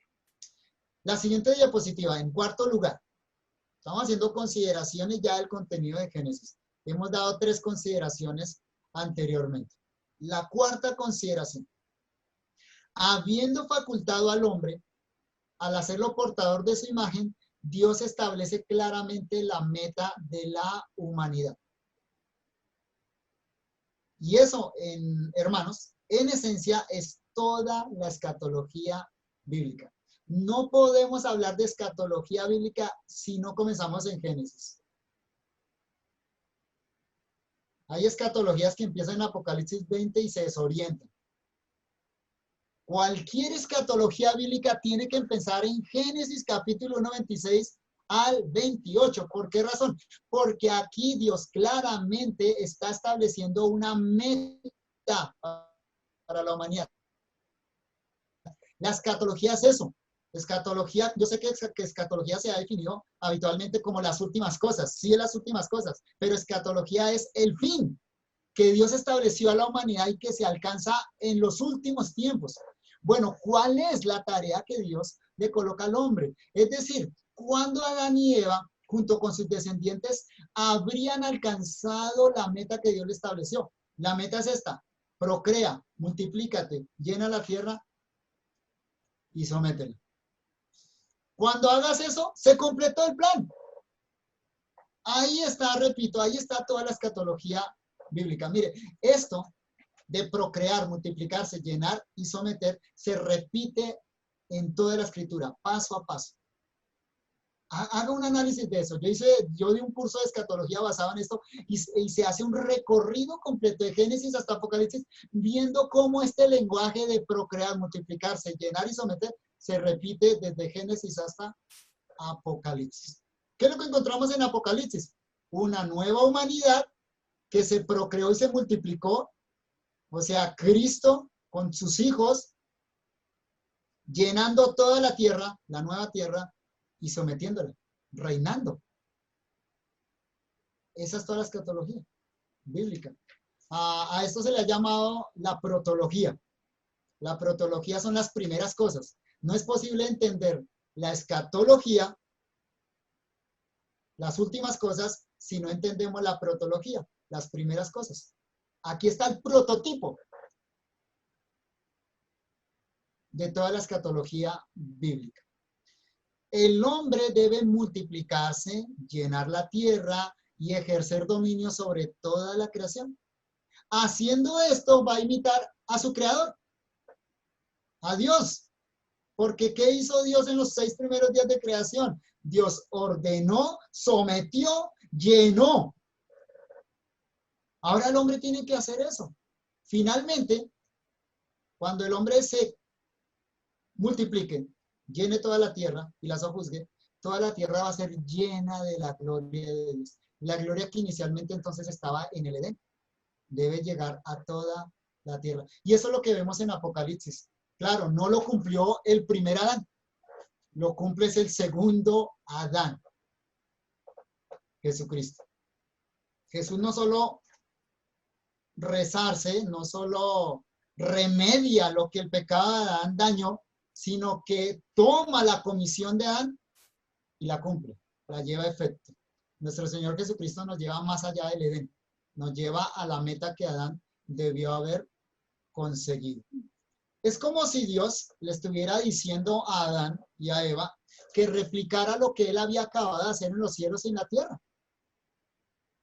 La siguiente diapositiva, en cuarto lugar, estamos haciendo consideraciones ya del contenido de Génesis. Hemos dado 3 consideraciones anteriormente. La cuarta consideración. Habiendo facultado al hombre, al hacerlo portador de su imagen, Dios establece claramente la meta de la humanidad. Y eso, hermanos, en esencia es toda la escatología bíblica. No podemos hablar de escatología bíblica si no comenzamos en Génesis. Hay escatologías que empiezan en Apocalipsis 20 y se desorientan. Cualquier escatología bíblica tiene que empezar en Génesis capítulo 1, 26 al 28. ¿Por qué razón? Porque aquí Dios claramente está estableciendo una meta para la humanidad. La escatología es eso. Escatología, yo sé que escatología se ha definido habitualmente como las últimas cosas. Sí, es las últimas cosas, pero escatología es el fin que Dios estableció a la humanidad y que se alcanza en los últimos tiempos. Bueno, ¿cuál es la tarea que Dios le coloca al hombre? Es decir, ¿cuándo Adán y Eva, junto con sus descendientes, habrían alcanzado la meta que Dios le estableció? La meta es esta: procrea, multiplícate, llena la tierra y sométela. Cuando hagas eso, se completó el plan. Ahí está, repito, ahí está toda la escatología bíblica. Mire, esto de procrear, multiplicarse, llenar y someter se repite en toda la escritura, paso a paso. Haga un análisis de eso. Yo di un curso de escatología basado en esto y se hace un recorrido completo de Génesis hasta Apocalipsis, viendo cómo este lenguaje de procrear, multiplicarse, llenar y someter se repite desde Génesis hasta Apocalipsis. ¿Qué es lo que encontramos en Apocalipsis? Una nueva humanidad que se procreó y se multiplicó, o sea, Cristo con sus hijos, llenando toda la tierra, la nueva tierra, y sometiéndola, reinando. Esa es toda la escatología bíblica. A esto se le ha llamado la protología. La protología son las primeras cosas. No es posible entender la escatología, las últimas cosas, si no entendemos la protología, las primeras cosas. Aquí está el prototipo de toda la escatología bíblica. El hombre debe multiplicarse, llenar la tierra y ejercer dominio sobre toda la creación. Haciendo esto va a imitar a su creador, a Dios. Porque ¿qué hizo Dios en los 6 primeros días de creación? Dios ordenó, sometió, llenó. Ahora el hombre tiene que hacer eso. Finalmente, cuando el hombre se multiplique, llene toda la tierra y la sojuzgue, toda la tierra va a ser llena de la gloria de Dios. La gloria que inicialmente entonces estaba en el Edén debe llegar a toda la tierra. Y eso es lo que vemos en Apocalipsis. Claro, no lo cumplió el primer Adán, lo cumple es el segundo Adán, Jesucristo. Jesús no solo rezarse, no solo remedia lo que el pecado de Adán dañó, sino que toma la comisión de Adán y la cumple, la lleva a efecto. Nuestro Señor Jesucristo nos lleva más allá del Edén, nos lleva a la meta que Adán debió haber conseguido. Es como si Dios le estuviera diciendo a Adán y a Eva que replicara lo que él había acabado de hacer en los cielos y en la tierra.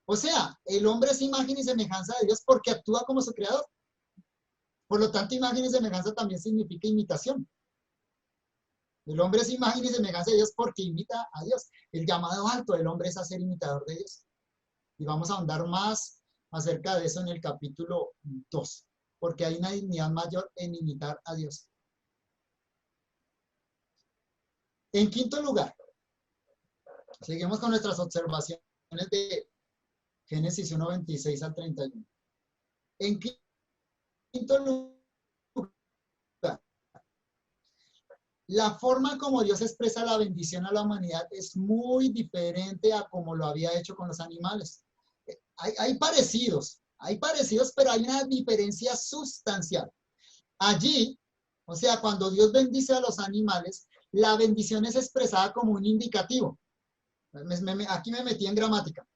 O sea, el hombre es imagen y semejanza de Dios porque actúa como su creador. Por lo tanto, imagen y semejanza también significa imitación. El hombre es imagen y semejanza de Dios porque imita a Dios. El llamado alto del hombre es a ser imitador de Dios. Y vamos a ahondar más acerca de eso en el capítulo 2, porque hay una dignidad mayor en imitar a Dios. En quinto lugar, Seguimos con nuestras observaciones de Génesis 1, 26 al 31. En quinto lugar, la forma como Dios expresa la bendición a la humanidad es muy diferente a como lo había hecho con los animales. Hay parecidos, pero hay una diferencia sustancial. Allí, o sea, cuando Dios bendice a los animales, la bendición es expresada como un indicativo. Aquí me metí en gramática.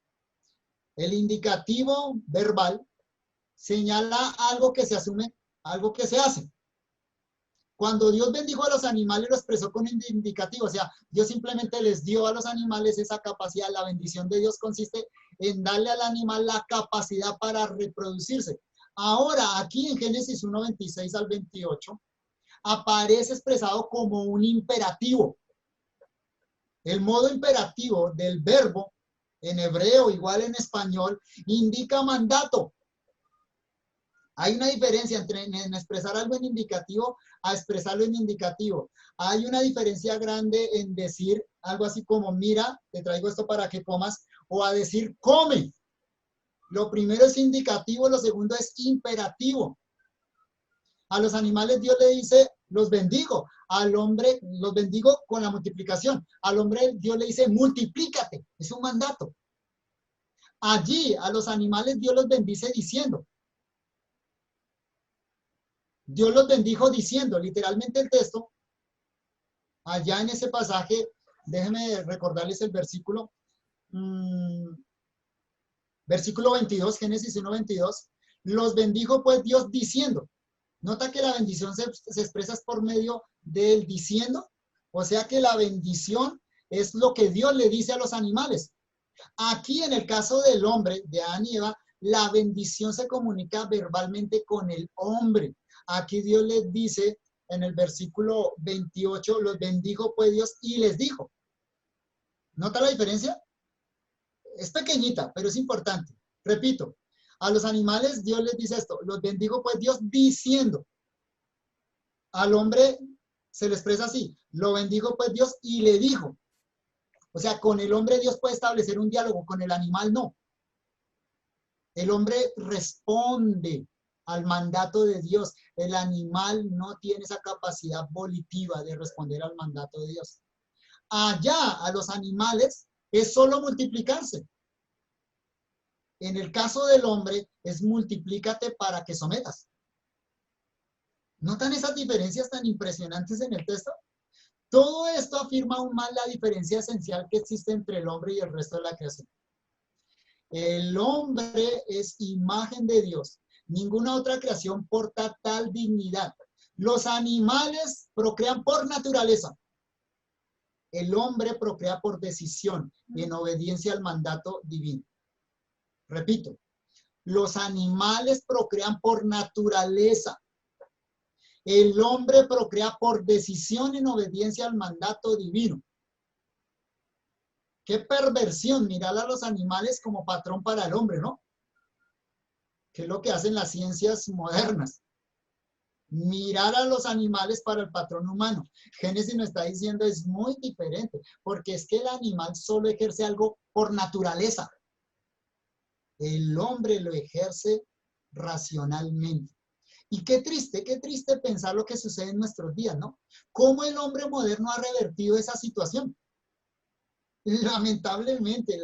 El indicativo verbal señala algo que se asume, algo que se hace. Cuando Dios bendijo a los animales, lo expresó con indicativo, o sea, Dios simplemente les dio a los animales esa capacidad. La bendición de Dios consiste en darle al animal la capacidad para reproducirse. Ahora, aquí en Génesis 1, 26 al 28, aparece expresado como un imperativo. El modo imperativo del verbo, en hebreo, igual en español, indica mandato. Hay una diferencia entre en expresar algo en indicativo a expresarlo en indicativo. Hay una diferencia grande en decir algo así como, mira, te traigo esto para que comas, o a decir, come. Lo primero es indicativo, lo segundo es imperativo. A los animales Dios le dice, los bendigo. Al hombre, los bendigo con la multiplicación. Al hombre Dios le dice, multiplícate. Es un mandato. Allí a los animales Dios los bendice diciendo. Dios los bendijo diciendo, literalmente el texto, allá en ese pasaje, déjenme recordarles el versículo, versículo 22, Génesis 1, 22, los bendijo pues Dios diciendo. Nota que la bendición se expresa por medio del diciendo, o sea que la bendición es lo que Dios le dice a los animales. Aquí en el caso del hombre, de Adán y Eva, la bendición se comunica verbalmente con el hombre. Aquí Dios les dice en el versículo 28, los bendijo pues Dios y les dijo. ¿Nota la diferencia? Es pequeñita, pero es importante. Repito, a los animales Dios les dice esto, los bendijo pues Dios diciendo. Al hombre se le expresa así, lo bendijo pues Dios y le dijo. O sea, con el hombre Dios puede establecer un diálogo, con el animal no. El hombre responde al mandato de Dios. El animal no tiene esa capacidad volitiva de responder al mandato de Dios. Allá a los animales es solo multiplicarse. En el caso del hombre es multiplícate para que sometas. ¿Notan esas diferencias tan impresionantes en el texto? Todo esto afirma aún más la diferencia esencial que existe entre el hombre y el resto de la creación. El hombre es imagen de Dios. Ninguna otra creación porta tal dignidad. Los animales procrean por naturaleza. El hombre procrea por decisión y en obediencia al mandato divino. Repito, los animales procrean por naturaleza. El hombre procrea por decisión en obediencia al mandato divino. Qué perversión mirar a los animales como patrón para el hombre, ¿no? ¿Qué es lo que hacen las ciencias modernas? Mirar a los animales para el patrón humano. Génesis nos está diciendo es muy diferente, porque es que el animal solo ejerce algo por naturaleza. El hombre lo ejerce racionalmente. Y qué triste pensar lo que sucede en nuestros días, ¿no? Cómo el hombre moderno ha revertido esa situación. Lamentablemente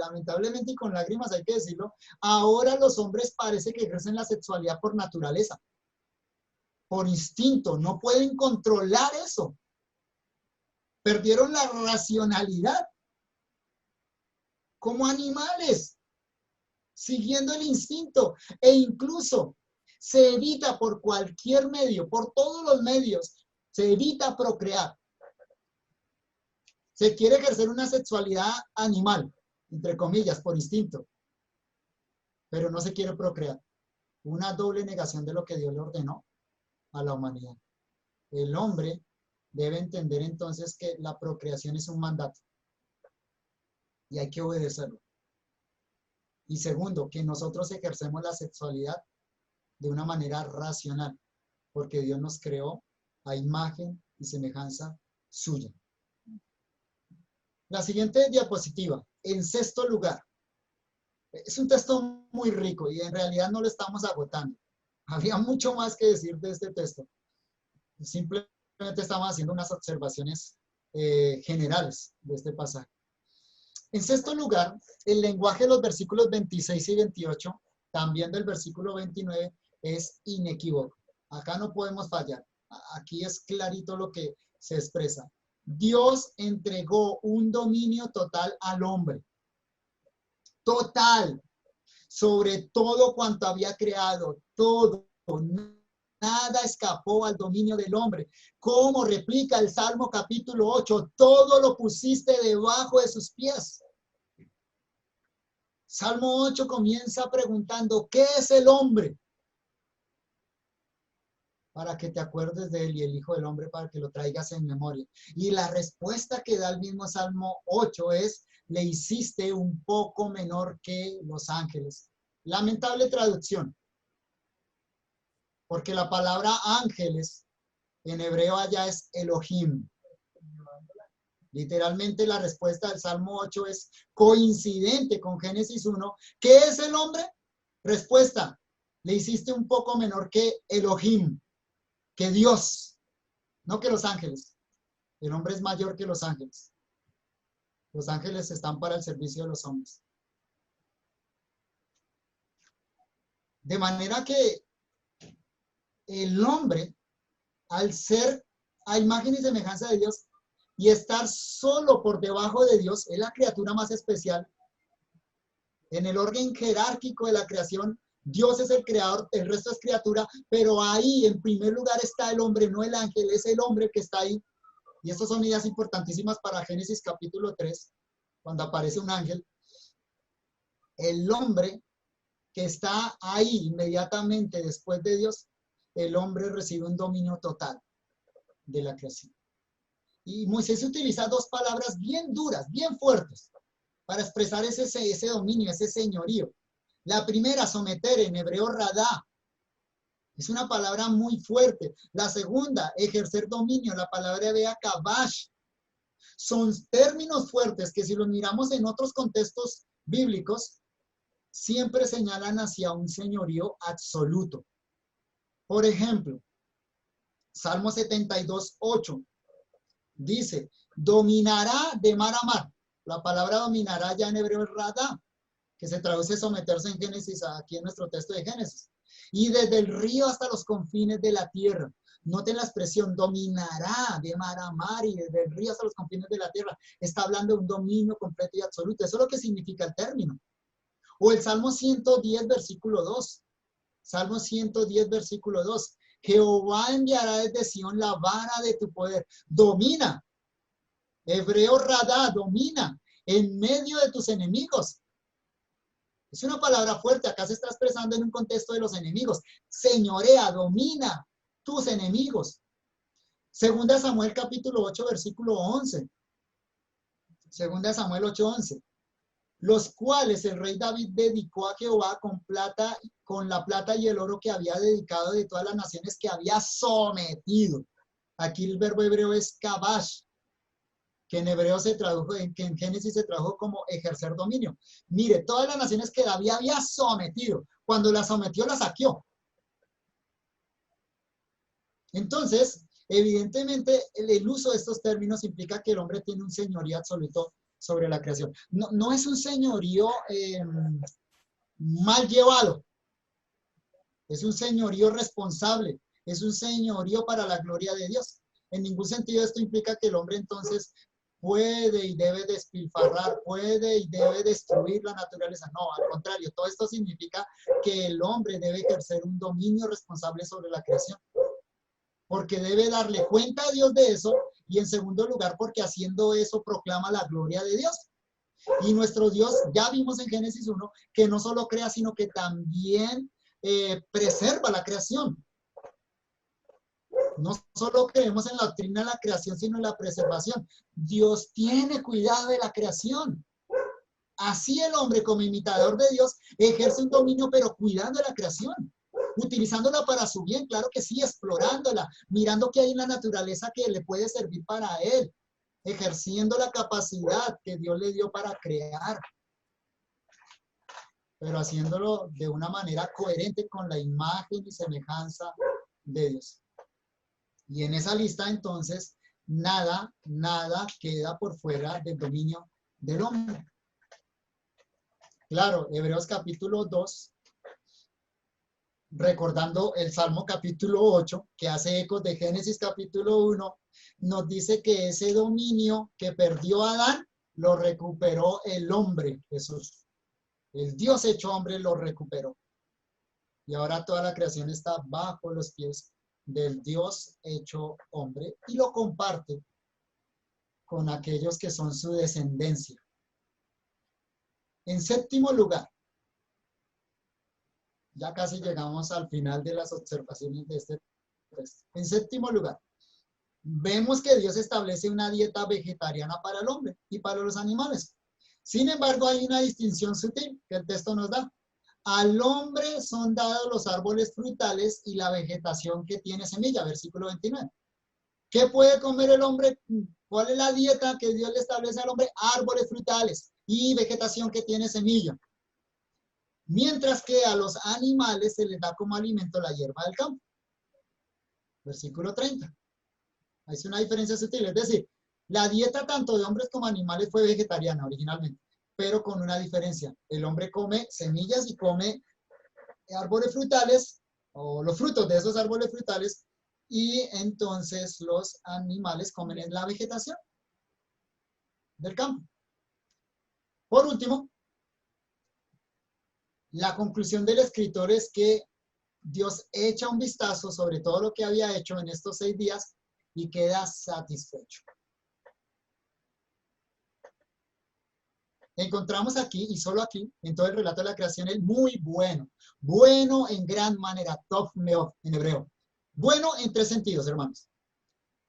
y con lágrimas hay que decirlo, ahora los hombres parece que ejercen la sexualidad por naturaleza, por instinto, no pueden controlar eso. Perdieron la racionalidad como animales, siguiendo el instinto, e incluso se evita por cualquier medio, por todos los medios, se evita procrear. Se quiere ejercer una sexualidad animal, entre comillas, por instinto, pero no se quiere procrear. Una doble negación de lo que Dios le ordenó a la humanidad. El hombre debe entender entonces que la procreación es un mandato y hay que obedecerlo. Y segundo, que nosotros ejercemos la sexualidad de una manera racional, porque Dios nos creó a imagen y semejanza suya. La siguiente diapositiva, en sexto lugar. Es un texto muy rico y en realidad no lo estamos agotando. Habría mucho más que decir de este texto. Simplemente estamos haciendo unas observaciones generales de este pasaje. En sexto lugar, el lenguaje de los versículos 26 y 28, también del versículo 29, es inequívoco. Acá no podemos fallar. Aquí es clarito lo que se expresa. Dios entregó un dominio total al hombre. Total. Sobre todo cuanto había creado. Todo. Nada escapó al dominio del hombre. Como replica el Salmo capítulo 8, todo lo pusiste debajo de sus pies. Salmo 8 comienza preguntando, ¿qué es el hombre? Para que te acuerdes de él, y el Hijo del Hombre para que lo traigas en memoria. Y la respuesta que da el mismo Salmo 8 es, le hiciste un poco menor que los ángeles. Lamentable traducción. Porque la palabra ángeles en hebreo allá es Elohim. Literalmente la respuesta del Salmo 8 es coincidente con Génesis 1. ¿Qué es el hombre? Respuesta, le hiciste un poco menor que Elohim, que Dios, no que los ángeles. El hombre es mayor que los ángeles. Los ángeles están para el servicio de los hombres. De manera que el hombre, al ser a imagen y semejanza de Dios y estar solo por debajo de Dios, es la criatura más especial. En el orden jerárquico de la creación, Dios es el creador, el resto es criatura, pero ahí en primer lugar está el hombre, no el ángel, es el hombre que está ahí. Y estas son ideas importantísimas para Génesis capítulo 3, cuando aparece un ángel. El hombre que está ahí inmediatamente después de Dios, el hombre recibe un dominio total de la creación. Y Moisés utiliza dos palabras bien duras, bien fuertes, para expresar ese dominio, ese señorío. La primera, someter, en hebreo radá, es una palabra muy fuerte. La segunda, ejercer dominio, la palabra hebrea kabash. Son términos fuertes que si los miramos en otros contextos bíblicos, siempre señalan hacia un señorío absoluto. Por ejemplo, Salmo 72, 8, dice, dominará de mar a mar. La palabra dominará ya en hebreo es radá, que se traduce someterse en Génesis, aquí en nuestro texto de Génesis. Y desde el río hasta los confines de la tierra. Noten la expresión, dominará de mar a mar y desde el río hasta los confines de la tierra. Está hablando de un dominio completo y absoluto. Eso es lo que significa el término. O el Salmo 110, versículo 2. Salmo 110, versículo 2. Jehová enviará desde Sión la vara de tu poder. Domina. Hebreo radá, domina en medio de tus enemigos. Es una palabra fuerte. Acá se está expresando en un contexto de los enemigos. Señorea, domina tus enemigos. Segunda Samuel capítulo 8, versículo 11. Segunda Samuel 8, 11. Los cuales el rey David dedicó a Jehová con la plata y el oro que había dedicado de todas las naciones que había sometido. Aquí el verbo hebreo es kabash, que en hebreo se tradujo, que en Génesis se tradujo como ejercer dominio. Mire, todas las naciones que David había sometido, cuando las sometió, las saqueó. Entonces, evidentemente, el uso de estos términos implica que el hombre tiene un señorío absoluto sobre la creación. No es un señorío mal llevado, es un señorío responsable, es un señorío para la gloria de Dios. En ningún sentido esto implica que el hombre entonces puede y debe despilfarrar, puede y debe destruir la naturaleza. No, al contrario, todo esto significa que el hombre debe ejercer un dominio responsable sobre la creación, porque debe darle cuenta a Dios de eso, y en segundo lugar, porque haciendo eso proclama la gloria de Dios. Y nuestro Dios, ya vimos en Génesis 1, que no solo crea, sino que también preserva la creación. No solo creemos en la doctrina de la creación, sino en la preservación. Dios tiene cuidado de la creación. Así el hombre, como imitador de Dios, ejerce un dominio, pero cuidando de la creación. Utilizándola para su bien, claro que sí, explorándola, mirando qué hay en la naturaleza que le puede servir para él. ejerciendo la capacidad que Dios le dio para crear, pero haciéndolo de una manera coherente con la imagen y semejanza de Dios. Y en esa lista, entonces, nada queda por fuera del dominio del hombre. Claro, Hebreos capítulo 2, recordando el Salmo capítulo 8, que hace ecos de Génesis capítulo 1, nos dice que ese dominio que perdió Adán, lo recuperó el hombre, Jesús. El Dios hecho hombre lo recuperó. Y ahora toda la creación está bajo los pies del Dios hecho hombre y lo comparte con aquellos que son su descendencia. En séptimo lugar, ya casi llegamos al final de las observaciones de este texto. En séptimo lugar, vemos que Dios establece una dieta vegetariana para el hombre y para los animales. Sin embargo, hay una distinción sutil que el texto nos da. Al hombre son dados los árboles frutales y la vegetación que tiene semilla, versículo 29. ¿Qué puede comer el hombre? ¿Cuál es la dieta que Dios le establece al hombre? Árboles frutales y vegetación que tiene semilla. Mientras que a los animales se les da como alimento la hierba del campo. Versículo 30. Es una diferencia sutil, es decir, la dieta tanto de hombres como animales fue vegetariana originalmente, pero con una diferencia. El hombre come semillas y come árboles frutales, o los frutos de esos árboles frutales, y entonces los animales comen la vegetación del campo. Por último, la conclusión del escritor es que Dios echa un vistazo sobre todo lo que había hecho en estos 6 días y queda satisfecho. Encontramos aquí, y solo aquí, en todo el relato de la creación, el muy bueno. Bueno en gran manera, tov meod en hebreo. Bueno en 3 sentidos, hermanos.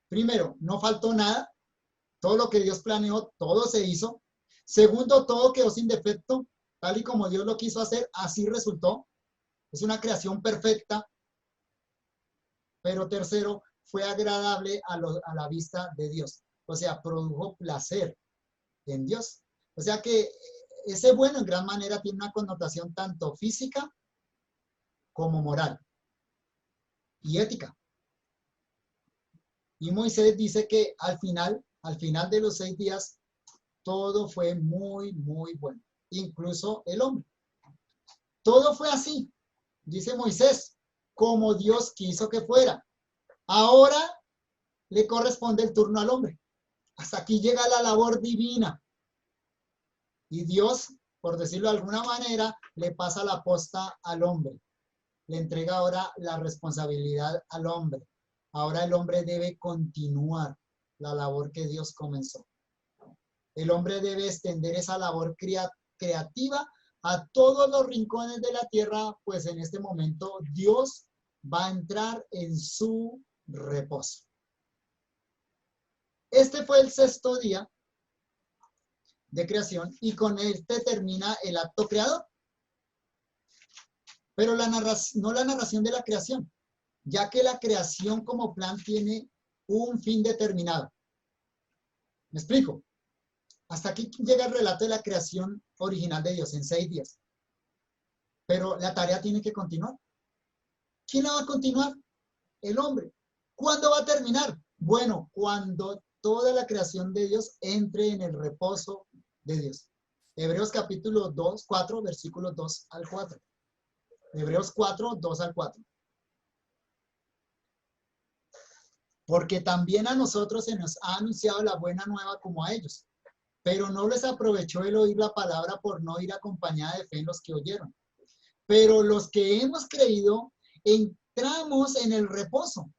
Primero, no faltó nada. Todo lo que Dios planeó, todo se hizo. Segundo, todo quedó sin defecto, tal y como Dios lo quiso hacer, así resultó. Es una creación perfecta. Pero tercero, fue agradable a la vista de Dios. O sea, produjo placer en Dios. O sea que ese bueno en gran manera tiene una connotación tanto física como moral y ética. Y Moisés dice que al final de los 6 días, todo fue muy, muy bueno. Incluso el hombre. Todo fue así, dice Moisés, como Dios quiso que fuera. Ahora le corresponde el turno al hombre. Hasta aquí llega la labor divina. Y Dios, por decirlo de alguna manera, le pasa la posta al hombre. Le entrega ahora la responsabilidad al hombre. Ahora el hombre debe continuar la labor que Dios comenzó. El hombre debe extender esa labor creativa a todos los rincones de la tierra, pues en este momento Dios va a entrar en su reposo. Este fue el 6º día de creación y con este termina el acto creador. Pero no la narración de la creación, ya que la creación como plan tiene un fin determinado. ¿Me explico? Hasta aquí llega el relato de la creación original de Dios en 6 días. Pero la tarea tiene que continuar. ¿Quién la va a continuar? El hombre. ¿Cuándo va a terminar? Bueno, cuando toda la creación de Dios entre en el reposo de Dios. Hebreos capítulo 4, versículos 2 al 4. Hebreos 4, 2 al 4. Porque también a nosotros se nos ha anunciado la buena nueva como a ellos. Pero no les aprovechó el oír la palabra por no ir acompañada de fe en los que oyeron. Pero los que hemos creído, entramos en el reposo.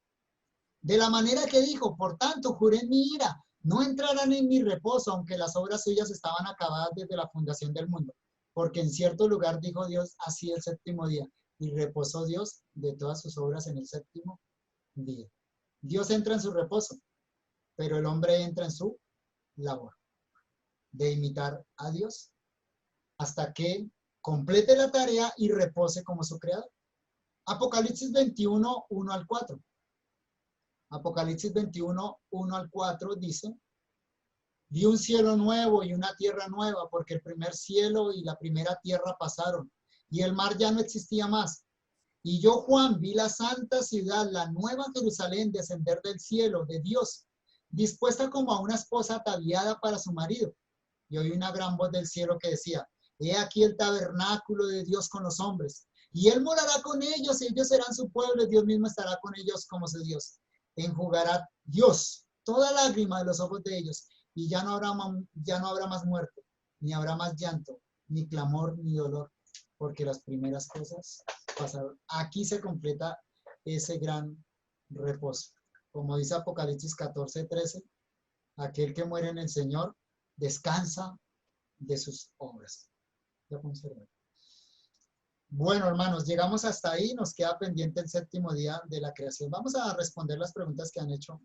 De la manera que dijo, por tanto, juré en mi ira, no entrarán en mi reposo, aunque las obras suyas estaban acabadas desde la fundación del mundo. Porque en cierto lugar dijo Dios, así el 7º día, y reposó Dios de todas sus obras en el 7º día. Dios entra en su reposo, pero el hombre entra en su labor de imitar a Dios hasta que complete la tarea y repose como su creador. Apocalipsis 21, 1 al 4. Apocalipsis 21, 1 al 4 dice, Vi un cielo nuevo y una tierra nueva, porque el primer cielo y la primera tierra pasaron, y el mar ya no existía más. Y yo, Juan, vi la santa ciudad, la nueva Jerusalén, descender del cielo de Dios, dispuesta como a una esposa ataviada para su marido. Y oí una gran voz del cielo que decía: he aquí el tabernáculo de Dios con los hombres, y él morará con ellos, y ellos serán su pueblo, y Dios mismo estará con ellos como su Dios. Enjugará Dios toda lágrima de los ojos de ellos, y ya no habrá más muerte, ni habrá más llanto, ni clamor, ni dolor, porque las primeras cosas pasaron. Aquí se completa ese gran reposo. Como dice Apocalipsis 14:13, aquel que muere en el Señor descansa de sus obras. Bueno, hermanos, llegamos hasta ahí. Nos queda pendiente el séptimo día de la creación. Vamos a responder las preguntas que han hecho